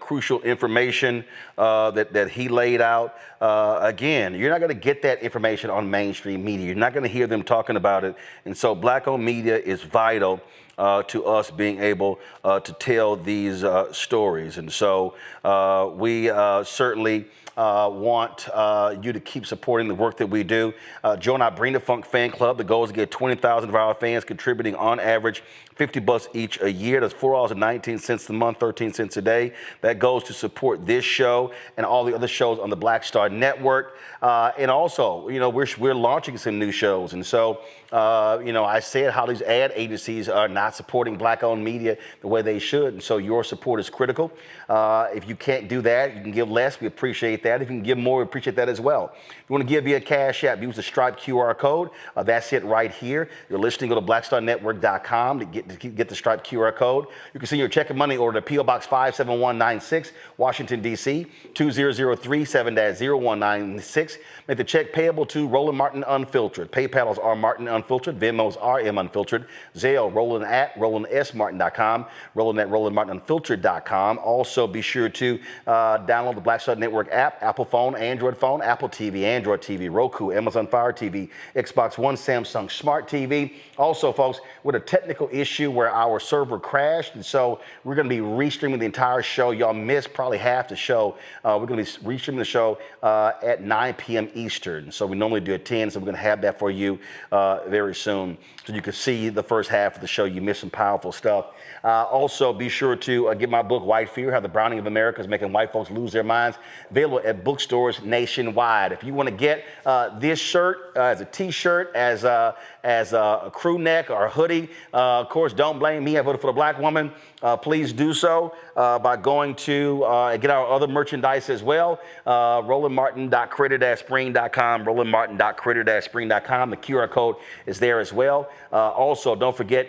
crucial information that he laid out. Again, you're not going to get that information on mainstream media. You're not going to hear them talking about it. And so black-owned media is vital to us being able to tell these stories. And so we certainly want you to keep supporting the work that we do. Join our Bring the Funk fan club. The goal is to get 20,000 of our fans contributing on average $50 each a year. That's $4.19 a month, 13 cents a day. That goes to support this show and all the other shows on the Black Star Network. And also, we're launching some new shows. And so, I said how these ad agencies are not supporting black-owned media the way they should. And so your support is critical. If you can't do that, you can give less. We appreciate that. If you can give more, we appreciate that as well. If you want to give via Cash App, use the Stripe QR code. That's it right here. You're listening, go to blackstarnetwork.com to get the Stripe QR code. You can send your check and money order to P.O. Box 57196, Washington, D.C., 20037-0196. Make the check payable to Roland Martin Unfiltered. PayPal is R. Martin Unfiltered. Venmo's RM Unfiltered. Zelle, Roland at RolandSMartin.com. Roland at RolandMartinUnfiltered.com. Also, be sure to download the Black Stud Network app, Apple phone, Android phone, Apple TV, Android TV, Roku, Amazon Fire TV, Xbox One, Samsung Smart TV. Also, folks, with a technical issue where our server crashed, and so we're going to be restreaming the entire show. Y'all missed probably half the show. We're going to be restreaming the show at 9 p.m. Eastern. So we normally do at 10, so we're going to have that for you very soon. So you can see the first half of the show. You missed some powerful stuff. Also, be sure to get my book, White Fear, How the Browning of America is Making White Folks Lose Their Minds, available at bookstores nationwide. If you want to get this shirt as a T-shirt, as a crew neck or a hoodie, of course, don't blame me. I voted for the black woman. Please do so by going to get our other merchandise as well. RolandMartin.creator-spring.com, RolandMartin.creator-spring.com. The QR code is there as well. Also, don't forget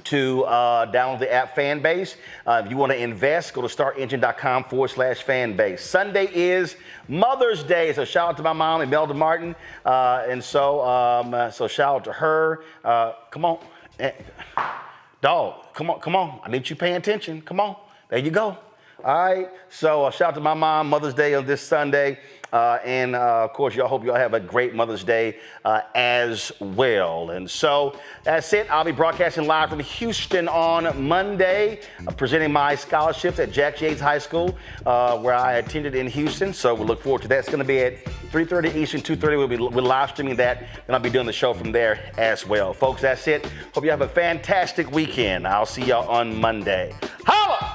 to download the app Fanbase. If you want to invest, go to startengine.com/fanbase. Sunday is Mother's Day, so shout out to my mom, Imelda Martin. So shout out to her. Come on. Dog, come on. I need you paying attention. Come on. There you go. All right. So shout out to my mom, Mother's Day on this Sunday. Of course, y'all hope y'all have a great Mother's Day as well. And so that's it. I'll be broadcasting live from Houston on Monday, presenting my scholarships at Jack Yates High School, where I attended in Houston. So we look forward to that. It's going to be at 3:30 Eastern, 2:30. We're live streaming that, and I'll be doing the show from there as well. Folks, that's it. Hope you have a fantastic weekend. I'll see y'all on Monday. Holla!